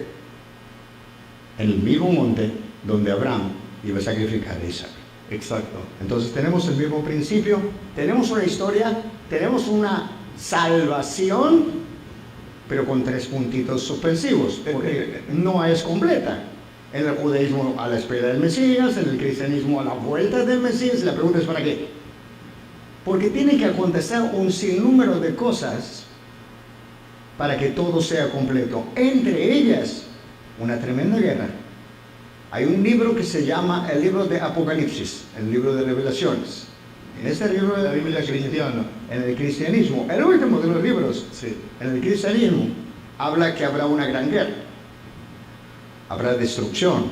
En el mismo monte donde Abraham iba a sacrificar a Isaac. Exacto. Entonces tenemos el mismo principio, tenemos una historia, tenemos una salvación, pero con 3 puntitos suspensivos, porque no es completa. En el judaísmo a la espera del Mesías, en el cristianismo a la vuelta del Mesías. La pregunta es ¿para qué? Porque tiene que acontecer un sinnúmero de cosas para que todo sea completo. Entre ellas, una tremenda guerra. Hay un libro que se llama el libro de Apocalipsis, el libro de Revelaciones. En este libro de La Biblia cristiana. en el cristianismo, el último de los libros, Sí. en el cristianismo, habla que habrá una gran guerra. Habrá destrucción,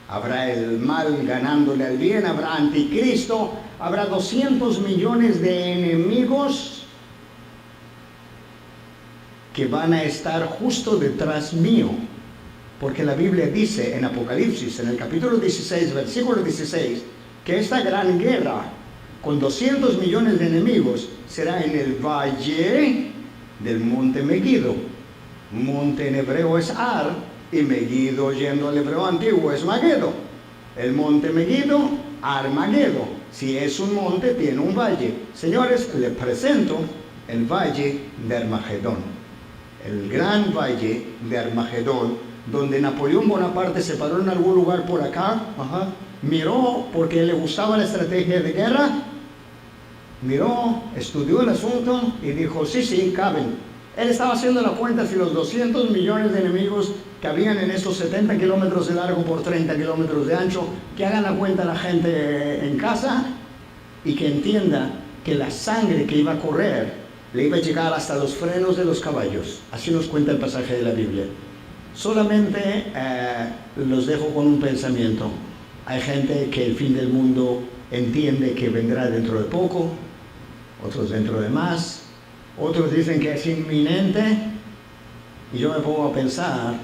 habrá el mal ganándole al bien, habrá anticristo, habrá 200 millones de enemigos que van a estar justo detrás mío. Porque la Biblia dice en Apocalipsis, en el capítulo 16, versículo 16, que esta gran guerra con 200 millones de enemigos será en el valle del monte Megiddo. Monte en hebreo es Ar, y Megiddo, yendo al hebreo antiguo, es Mageddo. El monte Megiddo, Armageddo. Si es un monte, tiene un valle. Señores, les presento el valle de Armagedón. El gran valle de Armagedón, donde Napoleón Bonaparte se paró en algún lugar por acá, miró porque le gustaba la estrategia de guerra, miró, estudió el asunto y dijo, sí, caben. Él estaba haciendo la cuenta si los 200 millones de enemigos que habían en estos 70 kilómetros de largo por 30 kilómetros de ancho, que hagan la cuenta la gente en casa y que entienda que la sangre que iba a correr le iba a llegar hasta los frenos de los caballos. Así nos cuenta el pasaje de la Biblia. Solamente los dejo con un pensamiento. Hay gente que el fin del mundo entiende que vendrá dentro de poco, otros dentro de más, otros dicen que es inminente, y yo me pongo a pensar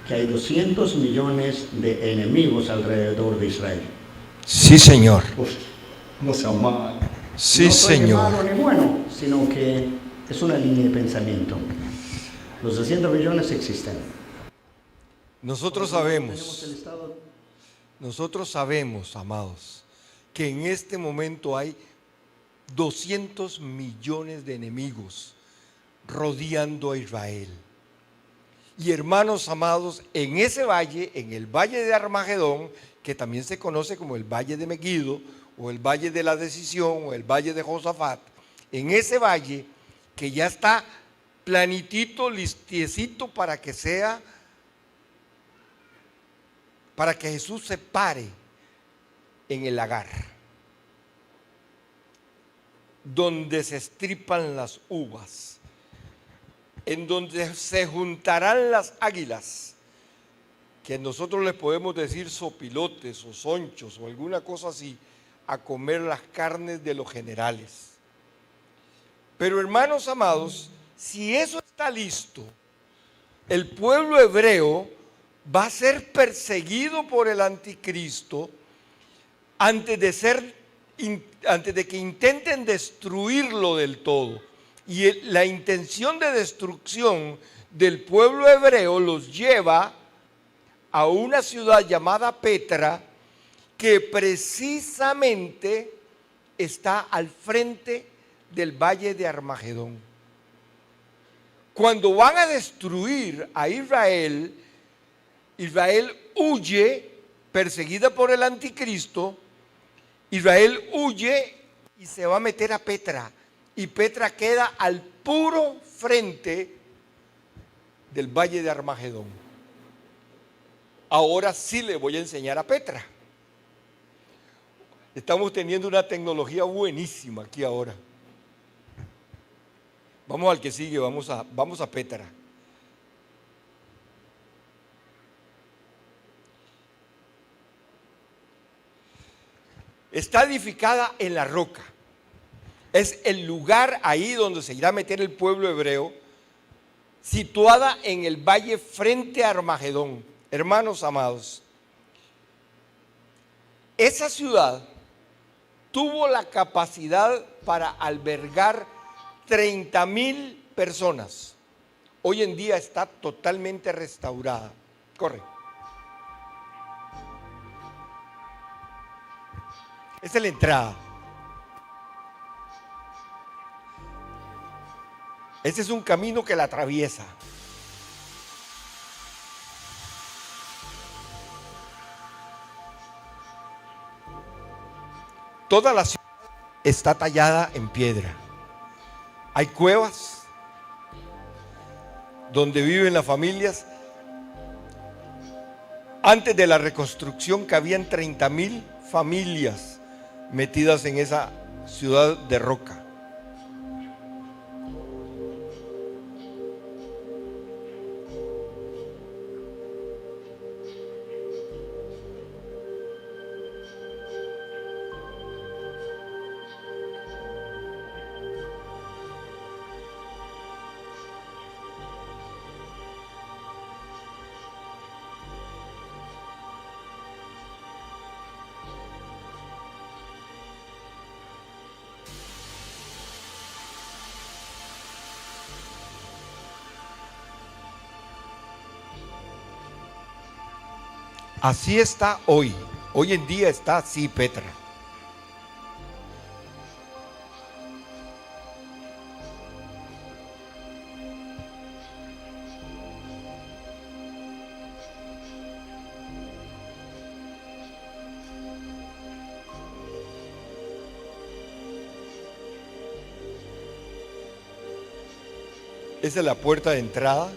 que hay 200 millones de enemigos alrededor de Israel. Sí, Señor. Uf, No sea mal. Sí, no soy ni Señor. malo ni bueno, sino que es una línea de pensamiento. Los 200 millones existen. Nosotros Tenemos el sabemos, estado. amados, que en este momento hay 200 millones de enemigos rodeando a Israel. Y hermanos amados, en ese valle, en el valle de Armagedón, que también se conoce como el valle de Megiddo, o el valle de la decisión, o el valle de Josafat, en ese valle que ya está planitito, listiecito para que Jesús se pare en el lagar, donde se estripan las uvas, en donde se juntarán las águilas, que nosotros les podemos decir sopilotes o sonchos o alguna cosa así, a comer las carnes de los generales. Pero hermanos amados, si eso está listo, el pueblo hebreo va a ser perseguido por el anticristo antes de ser antes de que intenten destruirlo del todo. Y la intención de destrucción del pueblo hebreo los lleva a una ciudad llamada Petra, que precisamente está al frente del valle de Armagedón. Cuando van a destruir a Israel, Israel huye, perseguida por el anticristo. Israel huye y se va a meter a Petra. Y Petra queda al puro frente del valle de Armagedón. Ahora sí le voy a enseñar a Petra. Estamos teniendo una tecnología buenísima aquí ahora. Vamos al que sigue, vamos a Petra. Está edificada en la roca. Es el lugar ahí donde se irá a meter el pueblo hebreo, situada en el valle frente a Armagedón. Hermanos amados, esa ciudad tuvo la capacidad para albergar 30,000 personas. Hoy en día está totalmente restaurada. Corre. Esa es la entrada. Ese es un camino que la atraviesa. Toda la ciudad está tallada en piedra. Hay cuevas donde viven las familias. Antes de la reconstrucción cabían 30,000 familias metidas en esa ciudad de roca. Así está hoy. Hoy en día está así Petra. Esa es la puerta de entrada,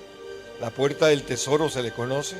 la puerta del tesoro se le conoce.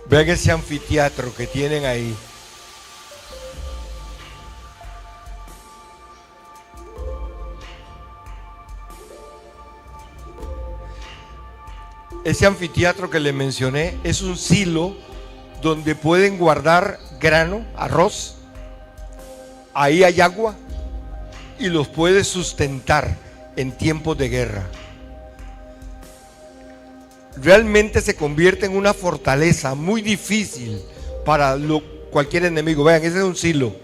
Vean ese anfiteatro que tienen ahí. Ese anfiteatro que les mencioné es un silo donde pueden guardar grano, arroz. Ahí hay agua y los puede sustentar en tiempos de guerra. Realmente se convierte en una fortaleza muy difícil para cualquier enemigo. Vean, ese es un silo.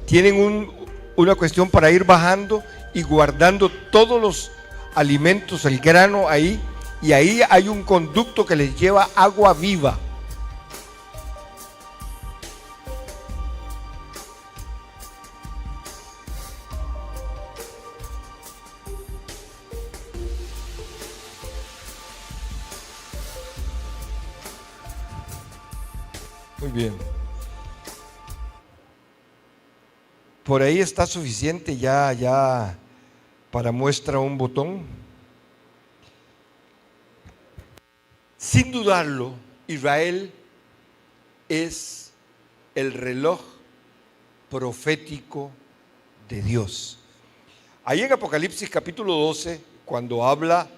Tienen una cuestión para ir bajando y guardando todos los alimentos, el grano ahí, y ahí hay un conducto que les lleva agua viva. Muy bien. Por ahí está suficiente ya para muestra un botón. Sin dudarlo, Israel es el reloj profético de Dios. Ahí en Apocalipsis capítulo 12, cuando habla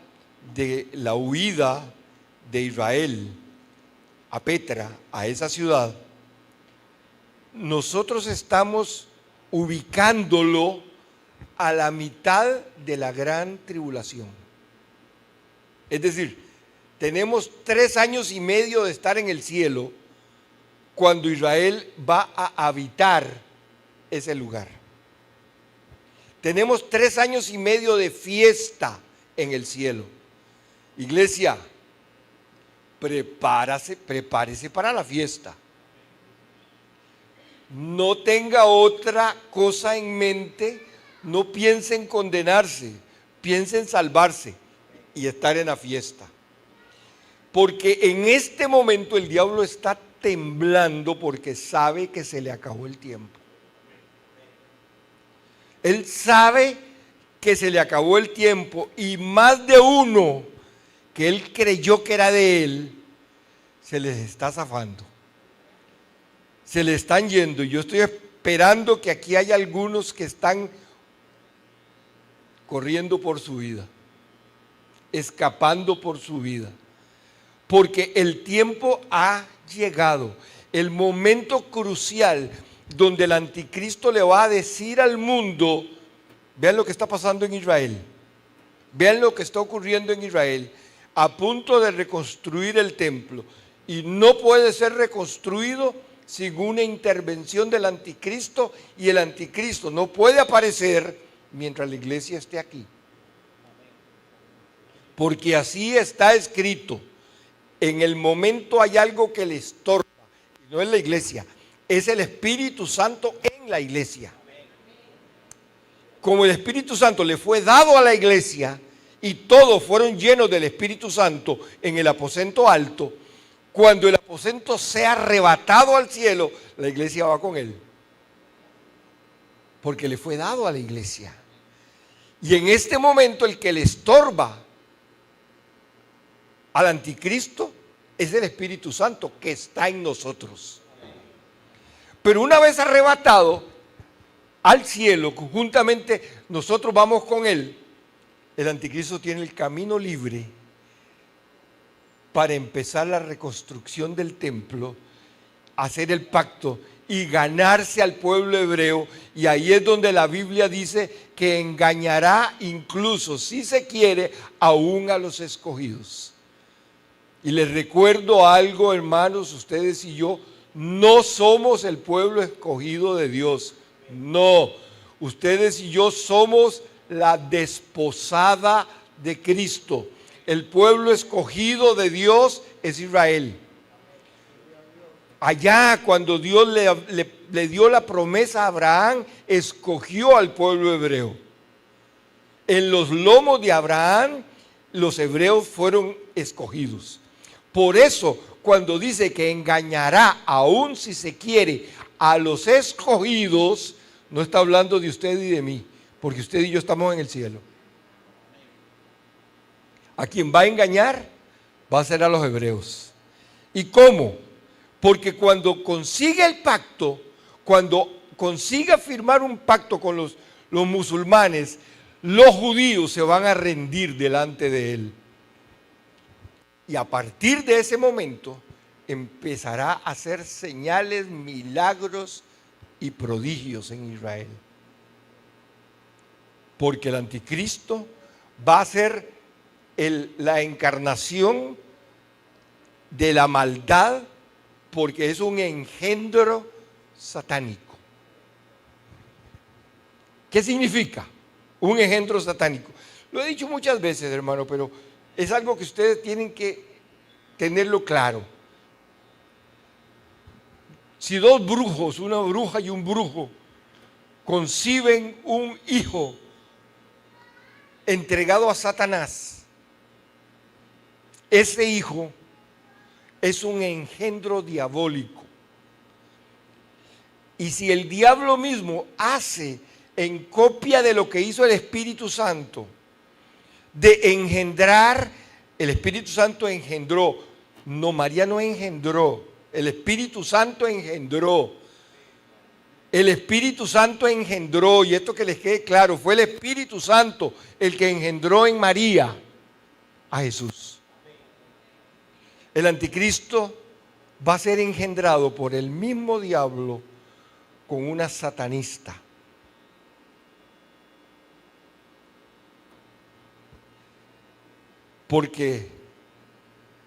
de la huida de Israel a Petra, a esa ciudad, nosotros estamos ubicándolo a la mitad de la gran tribulación. Es decir, tenemos 3 años y medio de estar en el cielo cuando Israel va a habitar ese lugar. Tenemos 3 años y medio de fiesta en el cielo. Iglesia, prepárese para la fiesta. No tenga otra cosa en mente, no piense en condenarse, piense en salvarse y estar en la fiesta. Porque en este momento el diablo está temblando porque sabe que se le acabó el tiempo. Él sabe que se le acabó el tiempo y más de uno que él creyó que era de él, se les está zafando. Se le están yendo. Y yo estoy esperando que aquí haya algunos que están corriendo por su vida, escapando por su vida. Porque el tiempo ha llegado, el momento crucial donde el anticristo le va a decir al mundo, vean lo que está pasando en Israel, vean lo que está ocurriendo en Israel, a punto de reconstruir el templo, y no puede ser reconstruido sin una intervención del anticristo, y el anticristo no puede aparecer mientras la iglesia esté aquí. Porque así está escrito. En el momento hay algo que le estorba, y no es la iglesia, es el Espíritu Santo en la iglesia. Como el Espíritu Santo le fue dado a la iglesia y todos fueron llenos del Espíritu Santo en el aposento alto, cuando el aposento sea arrebatado al cielo, la iglesia va con él. Porque le fue dado a la iglesia. Y en este momento el que le estorba al anticristo es el Espíritu Santo que está en nosotros. Pero una vez arrebatado al cielo, conjuntamente nosotros vamos con él, el anticristo tiene el camino libre para empezar la reconstrucción del templo, hacer el pacto y ganarse al pueblo hebreo. Y ahí es donde la Biblia dice que engañará incluso, si se quiere, aún a los escogidos. Y les recuerdo algo, hermanos, ustedes y yo no somos el pueblo escogido de Dios. No, ustedes y yo somos la desposada de Cristo. El pueblo escogido de Dios es Israel. Allá cuando Dios le dio la promesa a Abraham, escogió al pueblo hebreo. En los lomos de Abraham, los hebreos fueron escogidos. Por eso, cuando dice que engañará, aún si se quiere, a los escogidos, no está hablando de usted y de mí, porque usted y yo estamos en el cielo. A quien va a engañar va a ser a los hebreos. ¿Y cómo? Porque cuando consiga el pacto, cuando consiga firmar un pacto con los musulmanes, los judíos se van a rendir delante de él. Y a partir de ese momento empezará a hacer señales, milagros y prodigios en Israel. Porque el anticristo va a ser la encarnación de la maldad, porque es un engendro satánico. ¿Qué significa un engendro satánico. Lo he dicho muchas veces, hermano, pero es algo que ustedes tienen que tenerlo claro. Si dos brujos, una bruja y un brujo, conciben un hijo entregado a Satanás, ese hijo es un engendro diabólico. Y si el diablo mismo hace en copia de lo que hizo el Espíritu Santo, de engendrar, el Espíritu Santo engendró, no, María no engendró, el Espíritu Santo engendró. El Espíritu Santo engendró, y esto que les quede claro, fue el Espíritu Santo el que engendró en María a Jesús. El anticristo va a ser engendrado por el mismo diablo con una satanista. Porque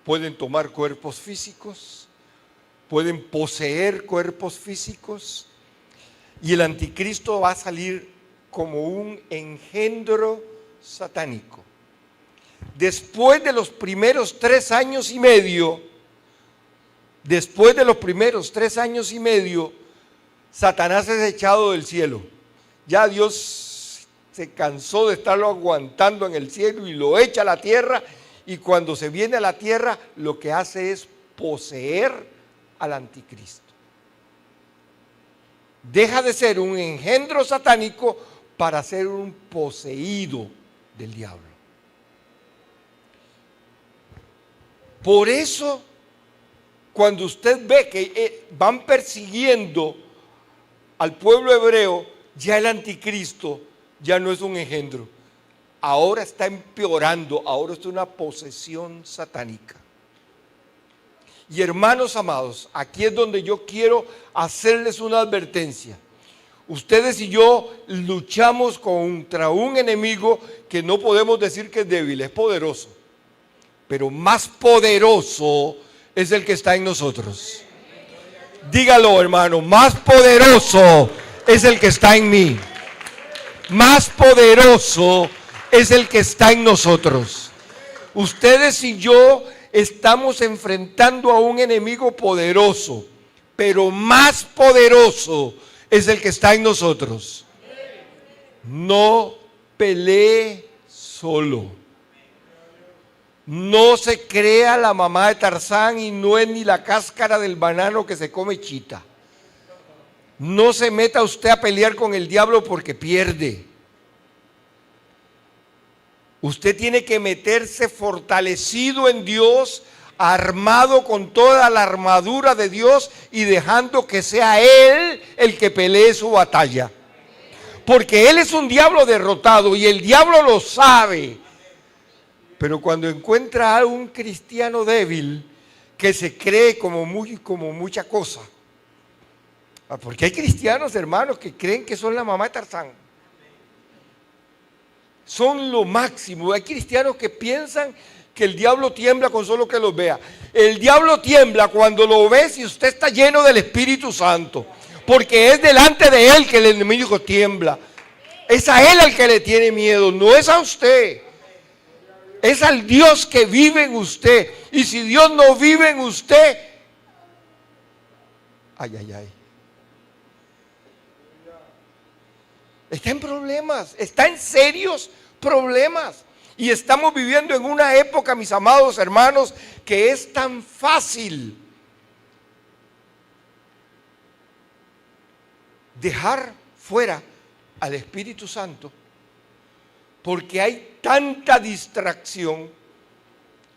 pueden tomar cuerpos físicos, pueden poseer cuerpos físicos, y el anticristo va a salir como un engendro satánico. Después de los primeros 3 años y medio, Satanás es echado del cielo. Ya Dios se cansó de estarlo aguantando en el cielo y lo echa a la tierra, y cuando se viene a la tierra lo que hace es poseer al anticristo. Deja de ser un engendro satánico para ser un poseído del diablo. Por eso, cuando usted ve que van persiguiendo al pueblo hebreo, ya el anticristo ya no es un engendro. Ahora está empeorando, ahora es una posesión satánica. Y hermanos amados, aquí es donde yo quiero hacerles una advertencia. Ustedes y yo luchamos contra un enemigo que no podemos decir que es débil, es poderoso. Pero más poderoso es el que está en nosotros. Dígalo, hermano, más poderoso es el que está en mí. Más poderoso es el que está en nosotros. Ustedes y yo estamos enfrentando a un enemigo poderoso, pero más poderoso es el que está en nosotros. No pelee solo. No se crea la mamá de Tarzán y no es ni la cáscara del banano que se come Chita. No se meta usted a pelear con el diablo porque pierde. Usted tiene que meterse fortalecido en Dios, armado con toda la armadura de Dios y dejando que sea Él el que pelee su batalla. Porque Él es un diablo derrotado y el diablo lo sabe. Pero cuando encuentra a un cristiano débil que se cree como mucha cosa. Porque hay cristianos, hermanos, que creen que son la mamá de Tarzán. Son lo máximo. Hay cristianos que piensan que el diablo tiembla con solo que los vea. El diablo tiembla cuando lo ve si usted está lleno del Espíritu Santo. Porque es delante de él que el enemigo tiembla. Es a él al que le tiene miedo, no es a usted. Es al Dios que vive en usted. Y si Dios no vive en usted, ay. Está en problemas, está en serios problemas. Y estamos viviendo en una época, mis amados hermanos, que es tan fácil dejar fuera al Espíritu Santo, porque hay tanta distracción,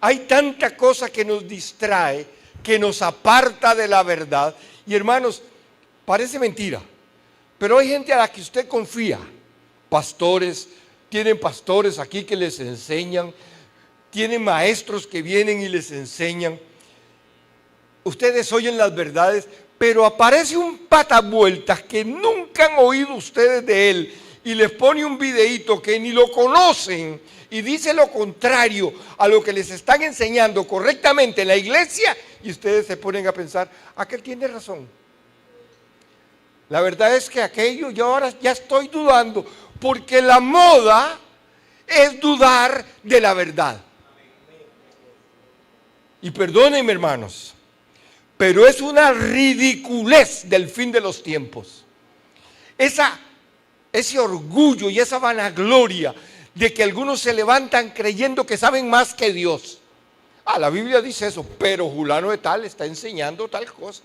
hay tanta cosa que nos distrae, que nos aparta de la verdad. Y hermanos, parece mentira, pero hay gente a la que usted confía, pastores, tienen pastores aquí que les enseñan, tienen maestros que vienen y les enseñan. Ustedes oyen las verdades, pero aparece un patavueltas que nunca han oído ustedes de él y les pone un videíto que ni lo conocen y dice lo contrario a lo que les están enseñando correctamente en la iglesia, y ustedes se ponen a pensar, aquel tiene razón. La verdad es que aquello yo ahora ya estoy dudando, Porque la moda es dudar de la verdad. Y perdónenme, hermanos, pero es una ridiculez del fin de los tiempos. Ese orgullo y esa vanagloria de que algunos se levantan creyendo que saben más que Dios. La Biblia dice eso, pero fulano de tal está enseñando tal cosa.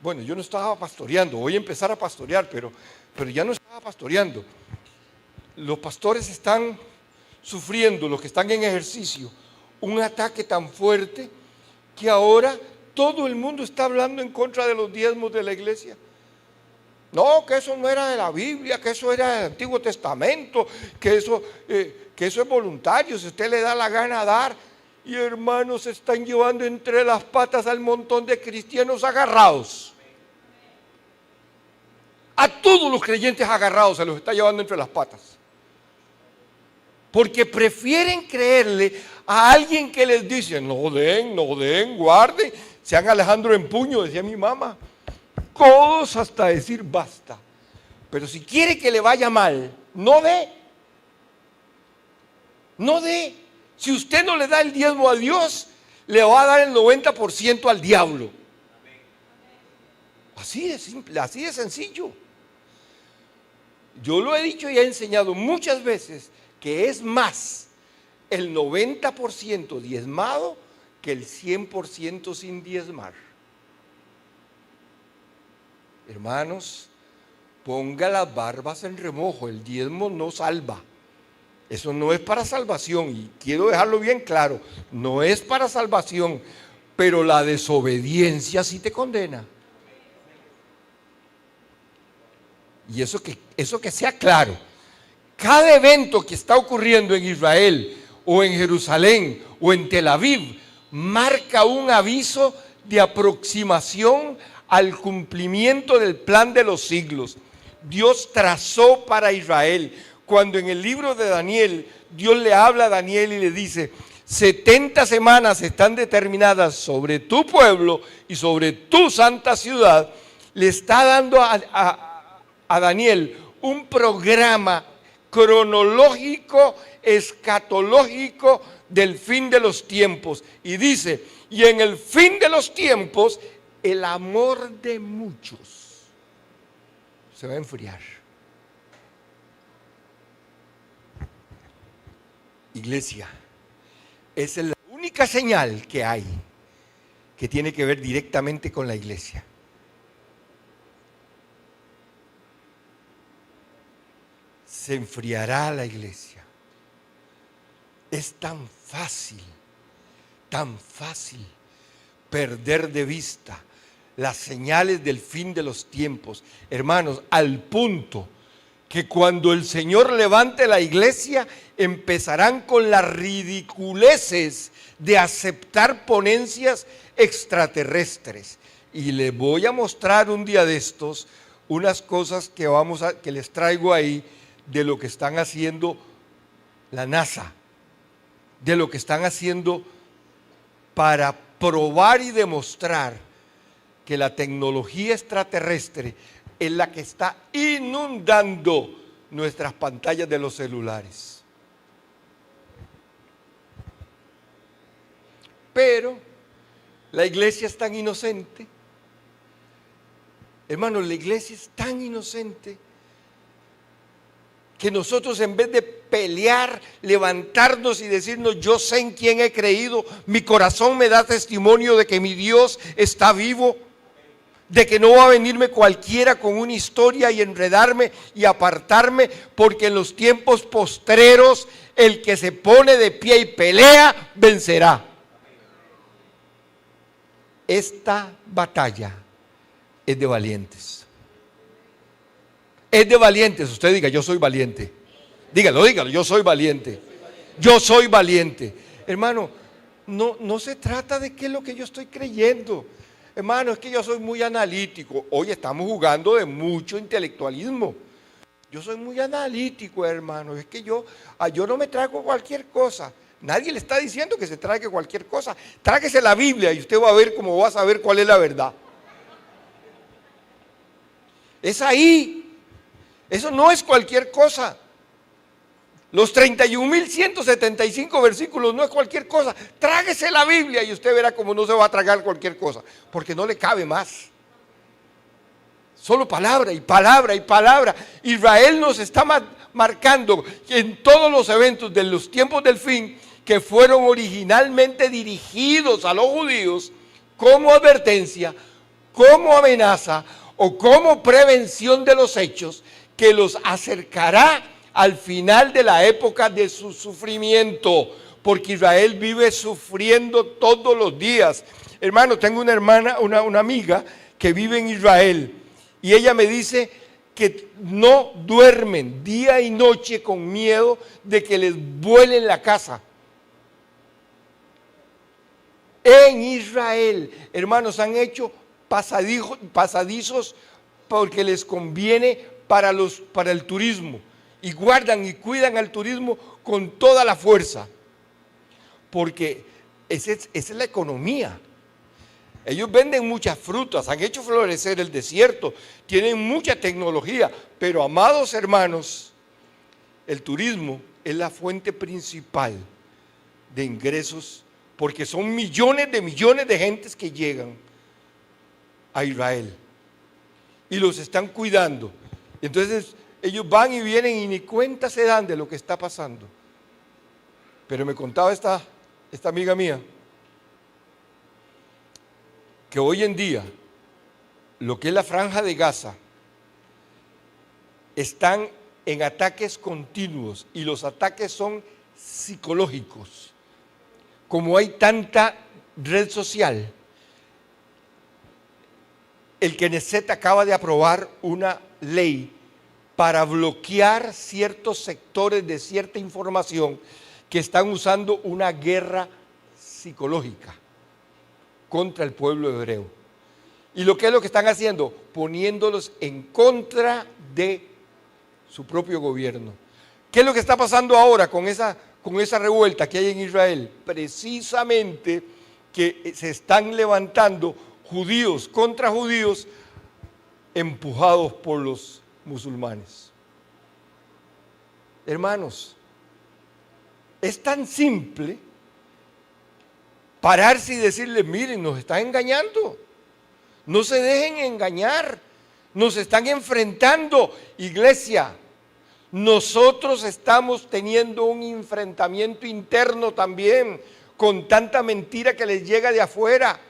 Bueno, yo no estaba pastoreando, voy a empezar a pastorear, pero ya no estaba pastoreando. Los pastores están sufriendo, los que están en ejercicio, un ataque tan fuerte que ahora todo el mundo está hablando en contra de los diezmos de la iglesia. No, que eso no era de la Biblia, que eso era del Antiguo Testamento, que eso es voluntario, si usted le da la gana dar. Y hermanos, se están llevando entre las patas al montón de cristianos agarrados. A todos los creyentes agarrados se los está llevando entre las patas. Porque prefieren creerle a alguien que les dice, no den, guarden, sean Alejandro en puño, decía mi mamá. Todos hasta decir basta. Pero si quiere que le vaya mal, no dé. No dé. Si usted no le da el diezmo a Dios, le va a dar el 90% al diablo. Así de simple, así de sencillo. Yo lo he dicho y he enseñado muchas veces que es más el 90% diezmado que el 100% sin diezmar. Hermanos, ponga las barbas en remojo, el diezmo no salva. Eso no es para salvación y quiero dejarlo bien claro, no es para salvación, pero la desobediencia sí te condena. Y eso que sea claro. Cada evento que está ocurriendo en Israel o en Jerusalén o en Tel Aviv marca un aviso de aproximación al cumplimiento del plan de los siglos. Dios trazó para Israel. Cuando en el libro de Daniel, Dios le habla a Daniel y le dice, 70 semanas están determinadas sobre tu pueblo y sobre tu santa ciudad, le está dando a Daniel un programa cronológico, escatológico del fin de los tiempos. Y dice, y en el fin de los tiempos, el amor de muchos se va a enfriar. Iglesia, esa es la única señal que hay que tiene que ver directamente con la iglesia. Se enfriará la iglesia. Es tan fácil perder de vista las señales del fin de los tiempos, hermanos, al punto que cuando el Señor levante la iglesia, empezarán con las ridiculeces de aceptar ponencias extraterrestres. Y les voy a mostrar un día de estos unas cosas que les traigo ahí de lo que están haciendo la NASA, de lo que están haciendo para probar y demostrar que la tecnología extraterrestre es la que está inundando nuestras pantallas de los celulares. Pero la iglesia es tan inocente. Hermanos, la iglesia es tan inocente que nosotros, en vez de pelear, levantarnos y decirnos, yo sé en quién he creído, mi corazón me da testimonio de que mi Dios está vivo, de que no va a venirme cualquiera con una historia y enredarme y apartarme, porque en los tiempos postreros el que se pone de pie y pelea, vencerá. Esta batalla es de valientes. Es de valientes. Usted diga, yo soy valiente. Dígalo, yo soy valiente. Yo soy valiente. Hermano, no se trata de qué es lo que yo estoy creyendo. Hermano, es que yo soy muy analítico. Hoy estamos jugando de mucho intelectualismo. Yo soy muy analítico, hermano. Es que yo no me traigo cualquier cosa. Nadie le está diciendo que se traiga cualquier cosa. Tráguese la Biblia y usted va a ver cómo va a saber cuál es la verdad. Es ahí. Eso no es cualquier cosa. Los 31.175 versículos no es cualquier cosa. Tráguese la Biblia y usted verá cómo no se va a tragar cualquier cosa, porque no le cabe más. Solo palabra y palabra y palabra. Israel nos está marcando en todos los eventos de los tiempos del fin, que fueron originalmente dirigidos a los judíos como advertencia, como amenaza o como prevención de los hechos que los acercará al final de la época de su sufrimiento, porque Israel vive sufriendo todos los días. Hermano, tengo una amiga que vive en Israel y ella me dice que no duermen día y noche con miedo de que les vuelen la casa. En Israel, hermanos, han hecho pasadizos porque les conviene para el turismo, y guardan y cuidan al turismo con toda la fuerza, porque esa es la economía. Ellos venden muchas frutas, han hecho florecer el desierto, tienen mucha tecnología, pero amados hermanos, el turismo es la fuente principal de ingresos, porque son millones de gentes que llegan a Israel y los están cuidando. Entonces ellos van y vienen y ni cuenta se dan de lo que está pasando. Pero me contaba esta amiga mía que hoy en día lo que es la Franja de Gaza están en ataques continuos, y los ataques son psicológicos. Como hay tanta red social, el Knesset acaba de aprobar una ley para bloquear ciertos sectores de cierta información que están usando una guerra psicológica contra el pueblo hebreo. ¿Y lo que es lo que están haciendo? Poniéndolos en contra de su propio gobierno. ¿Qué es lo que está pasando ahora con esa revuelta que hay en Israel? Precisamente que se están levantando judíos contra judíos empujados por los musulmanes. Hermanos, es tan simple pararse y decirles: miren, nos están engañando, no se dejen engañar, nos están enfrentando. Iglesia, nosotros estamos teniendo un enfrentamiento interno también con tanta mentira que les llega de afuera,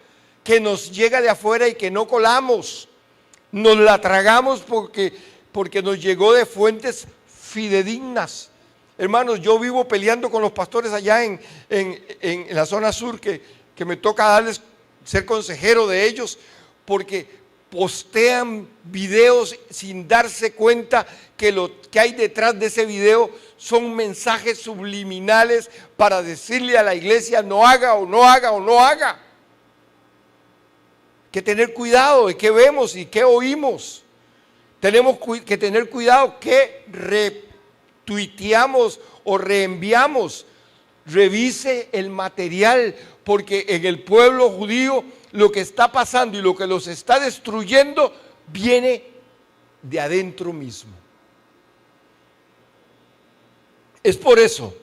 que nos llega de afuera y que no colamos. Nos la tragamos porque nos llegó de fuentes fidedignas. Hermanos, yo vivo peleando con los pastores allá en la zona sur, que me toca ser consejero de ellos, porque postean videos sin darse cuenta que lo que hay detrás de ese video son mensajes subliminales para decirle a la iglesia: no haga o no haga o no haga. Que tener cuidado de qué vemos y qué oímos. Tenemos que tener cuidado que retuiteamos o reenviamos. Revise el material, porque en el pueblo judío lo que está pasando y lo que los está destruyendo viene de adentro mismo. Es por eso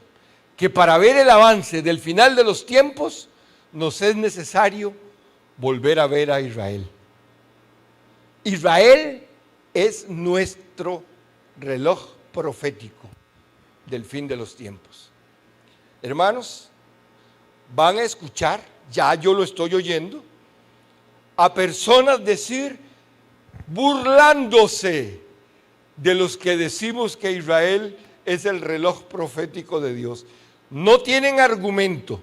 que para ver el avance del final de los tiempos nos es necesario volver a ver a Israel. Israel es nuestro reloj profético del fin de los tiempos. Hermanos, van a escuchar, ya yo lo estoy oyendo, a personas decir, burlándose de los que decimos que Israel es el reloj profético de Dios. No tienen argumento,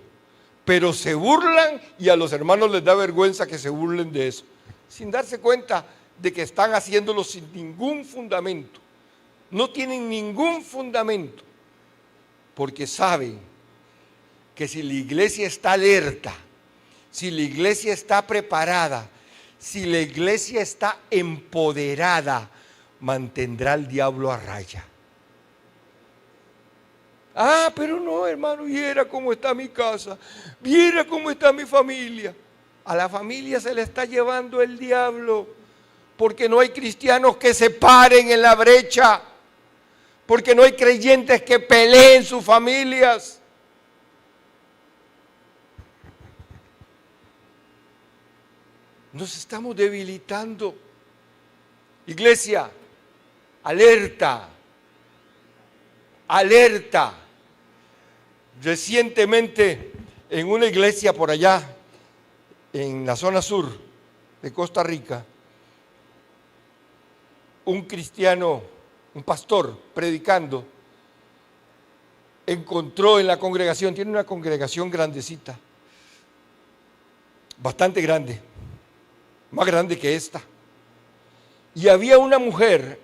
pero se burlan, y a los hermanos les da vergüenza que se burlen de eso, sin darse cuenta de que están haciéndolo sin ningún fundamento. No tienen ningún fundamento, porque saben que si la iglesia está alerta, si la iglesia está preparada, si la iglesia está empoderada, mantendrá al diablo a raya. Ah, pero no, hermano, viera cómo está mi casa, viera cómo está mi familia. A la familia se le está llevando el diablo. porque no hay cristianos que se paren en la brecha, porque no hay creyentes que peleen sus familias. Nos estamos debilitando. Iglesia, alerta, alerta. Recientemente en una iglesia por allá, en la zona sur de Costa Rica, un cristiano, un pastor predicando, encontró en la congregación, tiene una congregación grandecita, bastante grande, más grande que esta, y había una mujer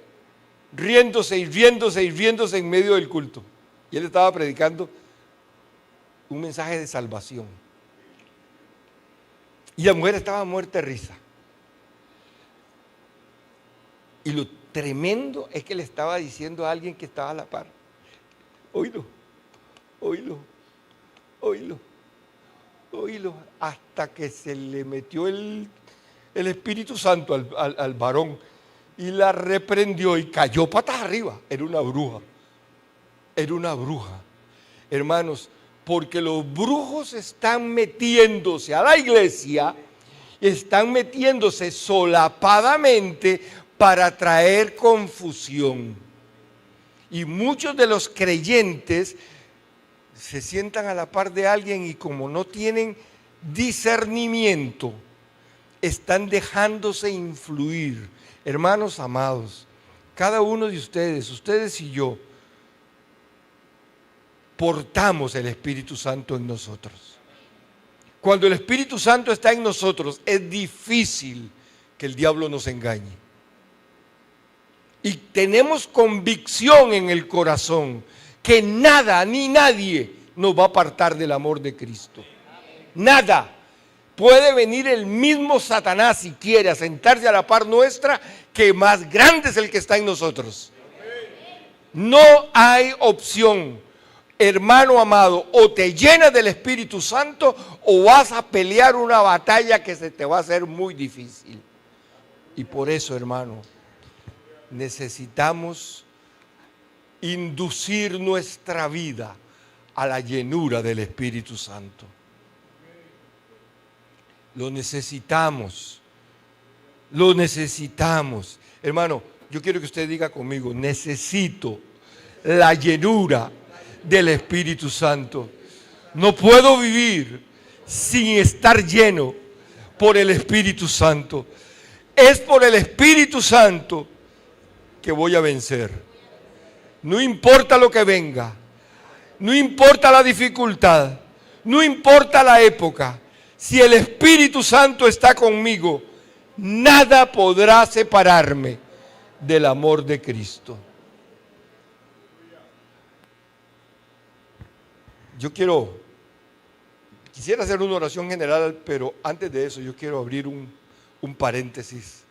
riéndose y riéndose y riéndose en medio del culto, y él estaba predicando un mensaje de salvación, y la mujer estaba muerta de risa. Y lo tremendo es que le estaba diciendo a alguien que estaba a la par: oílo, oílo, oílo, oílo, hasta que se le metió el Espíritu Santo al varón y la reprendió y cayó patas arriba. Era una bruja, era una bruja. Hermanos, porque los brujos están metiéndose a la iglesia, están metiéndose solapadamente para traer confusión. Y muchos de los creyentes se sientan a la par de alguien y como no tienen discernimiento, están dejándose influir. Hermanos amados, cada uno de ustedes y yo, portamos el Espíritu Santo en nosotros. Cuando el Espíritu Santo está en nosotros, es difícil que el diablo nos engañe. Y tenemos convicción en el corazón que nada ni nadie nos va a apartar del amor de Cristo. Nada. Puede venir el mismo Satanás si quiere a sentarse a la par nuestra, que más grande es el que está en nosotros. No hay opción. Hermano amado, o te llenas del Espíritu Santo o vas a pelear una batalla que se te va a hacer muy difícil. Y por eso, hermano, necesitamos inducir nuestra vida a la llenura del Espíritu Santo. Lo necesitamos. Lo necesitamos. Hermano, yo quiero que usted diga conmigo: necesito la llenura del Espíritu Santo. No puedo vivir sin estar lleno por el Espíritu Santo. Es por el Espíritu Santo que voy a vencer. No importa lo que venga, no importa la dificultad, no importa la época. Si el Espíritu Santo está conmigo, nada podrá separarme del amor de Cristo. Yo quisiera hacer una oración general, pero antes de eso yo quiero abrir un paréntesis,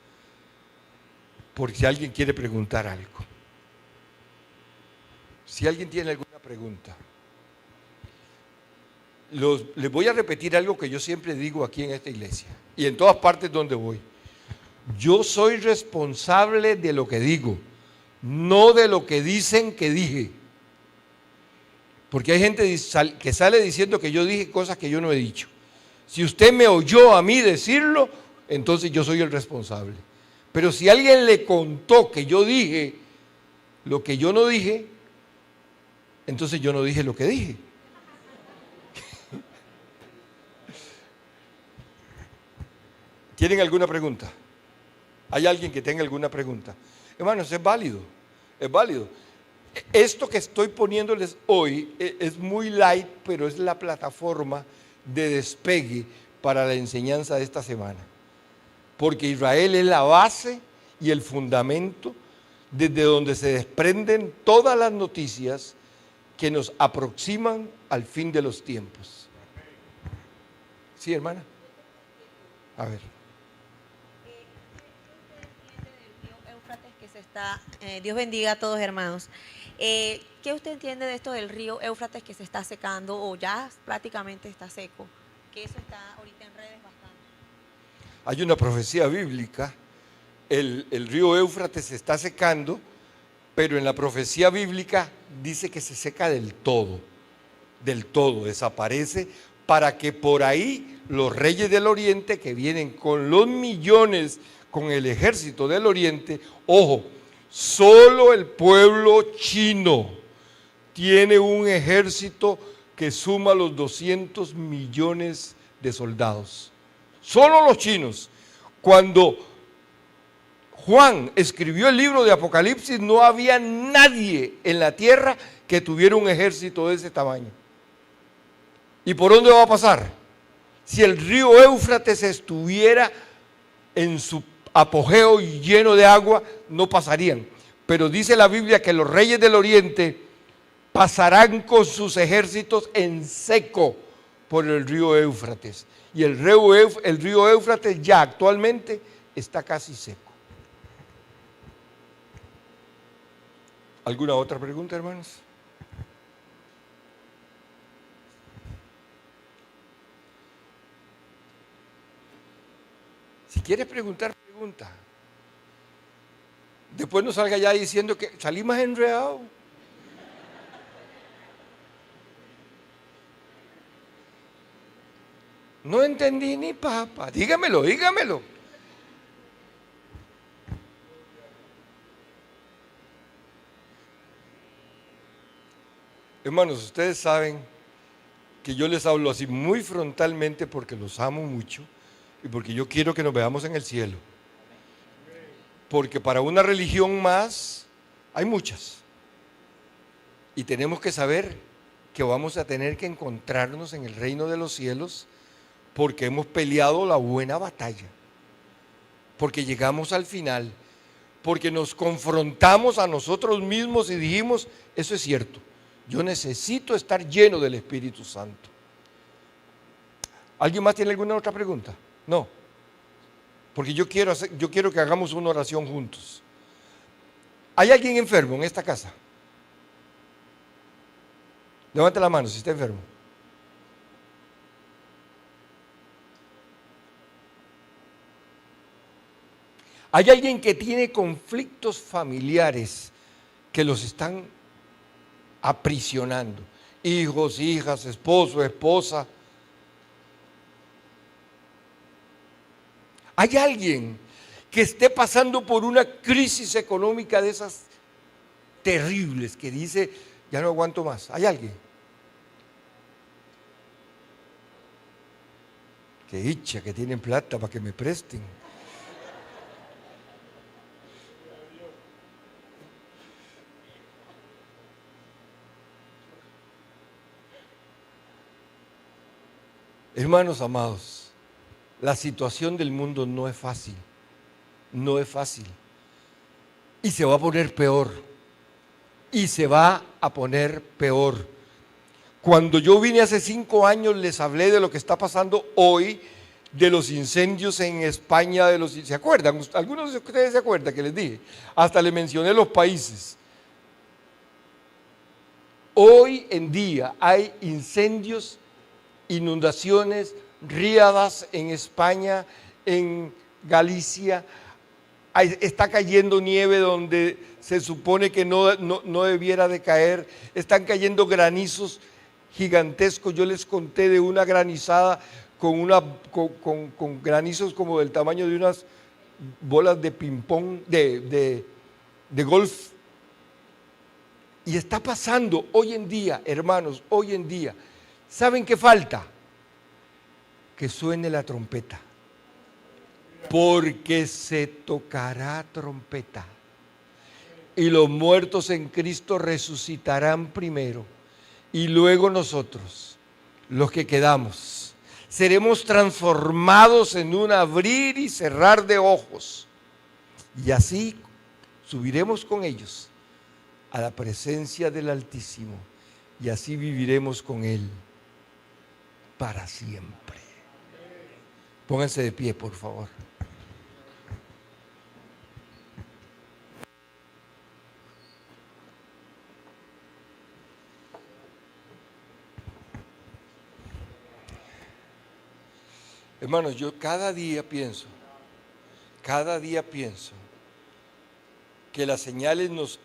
por si alguien quiere preguntar algo. Si alguien tiene alguna pregunta. Les voy a repetir algo que yo siempre digo aquí en esta iglesia y en todas partes donde voy. Yo soy responsable de lo que digo, no de lo que dicen que dije. Porque hay gente que sale diciendo que yo dije cosas que yo no he dicho. Si usted me oyó a mí decirlo, entonces yo soy el responsable. Pero si alguien le contó que yo dije lo que yo no dije, entonces yo no dije lo que dije. ¿Tienen alguna pregunta? ¿Hay alguien que tenga alguna pregunta? Hermanos, es válido, es válido. Esto que estoy poniéndoles hoy es muy light, pero es la plataforma de despegue para la enseñanza de esta semana. Porque Israel es la base y el fundamento desde donde se desprenden todas las noticias que nos aproximan al fin de los tiempos. ¿Sí, hermana? A ver. Dios bendiga a todos, hermanos. ¿Qué usted entiende de esto del río Éufrates que se está secando o ya prácticamente está seco? Que eso está ahorita en redes bastante. Hay una profecía bíblica el río Éufrates se está secando, pero en la profecía bíblica dice que se seca del todo, desaparece, para que por ahí los reyes del oriente que vienen con los millones, con el ejército del oriente, ojo, solo el pueblo chino tiene un ejército que suma los 200 millones de soldados. Solo los chinos. Cuando Juan escribió el libro de Apocalipsis, no había nadie en la tierra que tuviera un ejército de ese tamaño. ¿Y por dónde va a pasar? Si el río Éufrates estuviera en su apogeo y lleno de agua, no pasarían. Pero dice la Biblia que los reyes del oriente pasarán con sus ejércitos en seco por el río Éufrates. Y el río Éufrates ya actualmente está casi seco. ¿Alguna otra pregunta, hermanos? Si quieres preguntar, pregunta. Después no salga ya diciendo que salí más enredado. No entendí ni papa. Dígamelo, dígamelo. Hermanos, ustedes saben que yo les hablo así muy frontalmente porque los amo mucho y porque yo quiero que nos veamos en el cielo. Porque para una religión más hay muchas. Y tenemos que saber que vamos a tener que encontrarnos en el reino de los cielos porque hemos peleado la buena batalla. Porque llegamos al final. Porque nos confrontamos a nosotros mismos y dijimos, eso es cierto. Yo necesito estar lleno del Espíritu Santo. ¿Alguien más tiene alguna otra pregunta? No. Porque yo quiero que hagamos una oración juntos. ¿Hay alguien enfermo en esta casa? Levante la mano si está enfermo. ¿Hay alguien que tiene conflictos familiares que los están aprisionando? Hijos, hijas, esposo, esposa. ¿Hay alguien que esté pasando por una crisis económica de esas terribles que dice, ya no aguanto más? ¿Hay alguien? Qué dicha que tienen plata para que me presten. Hermanos amados, la situación del mundo no es fácil, no es fácil. Y se va a poner peor, y se va a poner peor. Cuando yo vine hace 5 años les hablé de lo que está pasando hoy, de los incendios en España, ¿se acuerdan? Algunos de ustedes se acuerdan que les dije, hasta les mencioné los países. Hoy en día hay incendios, inundaciones, riadas en España, en Galicia, está cayendo nieve donde se supone que no debiera de caer, están cayendo granizos gigantescos. Yo les conté de una granizada con granizos como del tamaño de unas bolas de ping-pong, de golf. Y está pasando hoy en día, hermanos, hoy en día. ¿Saben qué falta? Que suene la trompeta. Porque se tocará trompeta. Y los muertos en Cristo resucitarán primero. Y luego nosotros, los que quedamos, seremos transformados en un abrir y cerrar de ojos. Y así subiremos con ellos a la presencia del Altísimo. Y así viviremos con Él para siempre. Pónganse de pie, por favor. Hermanos, yo cada día pienso cada día pienso que las señales nos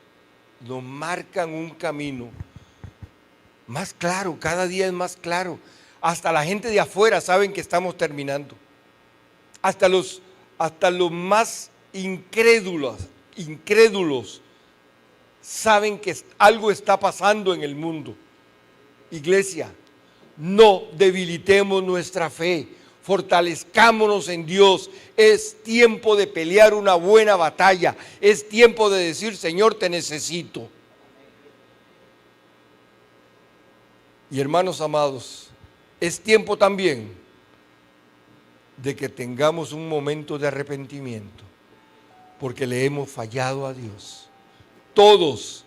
marcan un camino más claro, cada día es más claro. Hasta la gente de afuera saben que estamos terminando. Hasta los más incrédulos saben que algo está pasando en el mundo. Iglesia, no debilitemos nuestra fe, fortalezcámonos en Dios. Es tiempo de pelear una buena batalla, es tiempo de decir: Señor, te necesito. Y hermanos amados, es tiempo también de que tengamos un momento de arrepentimiento, porque le hemos fallado a Dios. Todos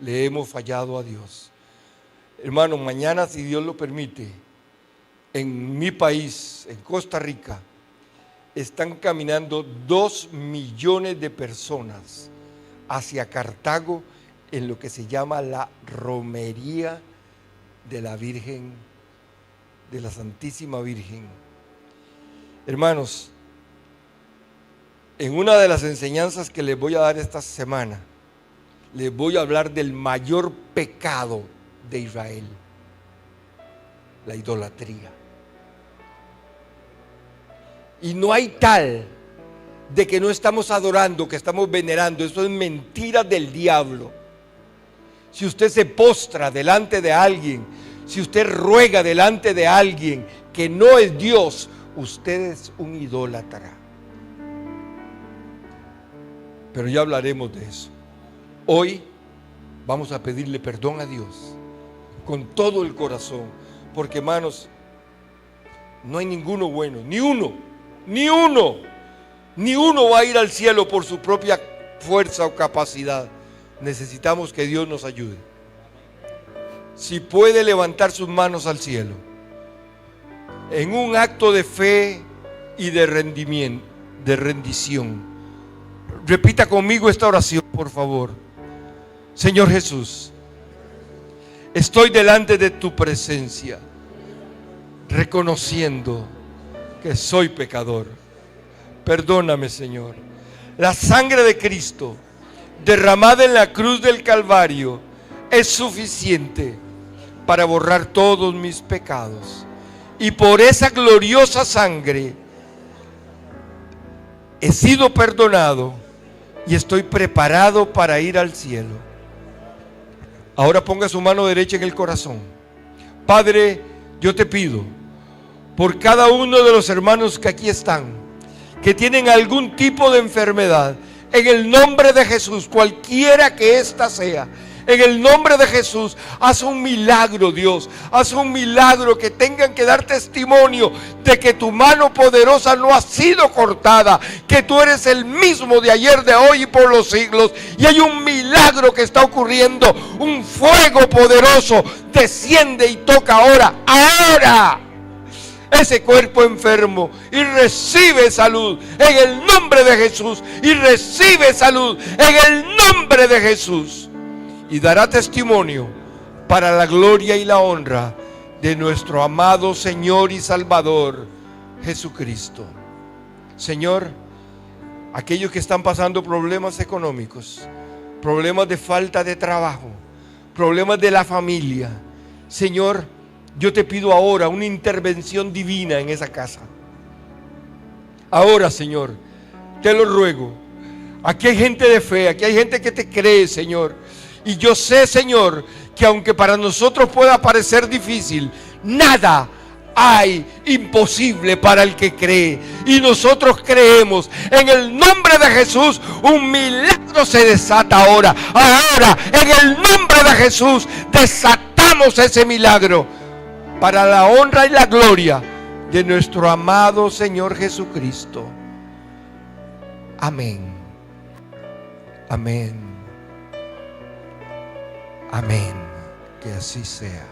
le hemos fallado a Dios. Hermanos, mañana, si Dios lo permite, en mi país, en Costa Rica, están caminando 2 millones de personas hacia Cartago en lo que se llama la romería de la Virgen, de la Santísima Virgen. Hermanos, en una de las enseñanzas que les voy a dar esta semana, les voy a hablar del mayor pecado de Israel: la idolatría. Y no hay tal de que no estamos adorando, que estamos venerando. Eso es mentira del diablo. Si usted se postra delante de alguien, si usted ruega delante de alguien que no es Dios, usted es un idólatra. Pero ya hablaremos de eso. Hoy vamos a pedirle perdón a Dios con todo el corazón, porque hermanos, no hay ninguno bueno, ni uno va a ir al cielo por su propia fuerza o capacidad. Necesitamos que Dios nos ayude. Si puede levantar sus manos al cielo en un acto de fe y de rendimiento, de rendición, repita conmigo esta oración, por favor. Señor Jesús, estoy delante de tu presencia, reconociendo que soy pecador. Perdóname, Señor. La sangre de Cristo derramada en la cruz del Calvario es suficiente para borrar todos mis pecados. Y por esa gloriosa sangre he sido perdonado y estoy preparado para ir al cielo. Ahora ponga su mano derecha en el corazón. Padre, yo te pido por cada uno de los hermanos que aquí están, que tienen algún tipo de enfermedad, en el nombre de Jesús, cualquiera que ésta sea, en el nombre de Jesús, haz un milagro, Dios, haz un milagro, que tengan que dar testimonio de que tu mano poderosa no ha sido cortada, que tú eres el mismo de ayer, de hoy y por los siglos, y hay un milagro que está ocurriendo, un fuego poderoso desciende y toca ahora ese cuerpo enfermo y recibe salud en el nombre de Jesús, y recibe salud en el nombre de Jesús, y dará testimonio para la gloria y la honra de nuestro amado Señor y Salvador Jesucristo. Señor, aquellos que están pasando problemas económicos, problemas de falta de trabajo, problemas de la familia, Señor, yo te pido ahora una intervención divina en esa casa. Ahora, Señor, te lo ruego. Aquí hay gente de fe, aquí hay gente que te cree, Señor. Y yo sé, Señor, que aunque para nosotros pueda parecer difícil, nada hay imposible para el que cree. Y nosotros creemos. En el nombre de Jesús, un milagro se desata ahora. Ahora, en el nombre de Jesús, desatamos ese milagro para la honra y la gloria de nuestro amado Señor Jesucristo. Amén. Amén. Amén. Que así sea.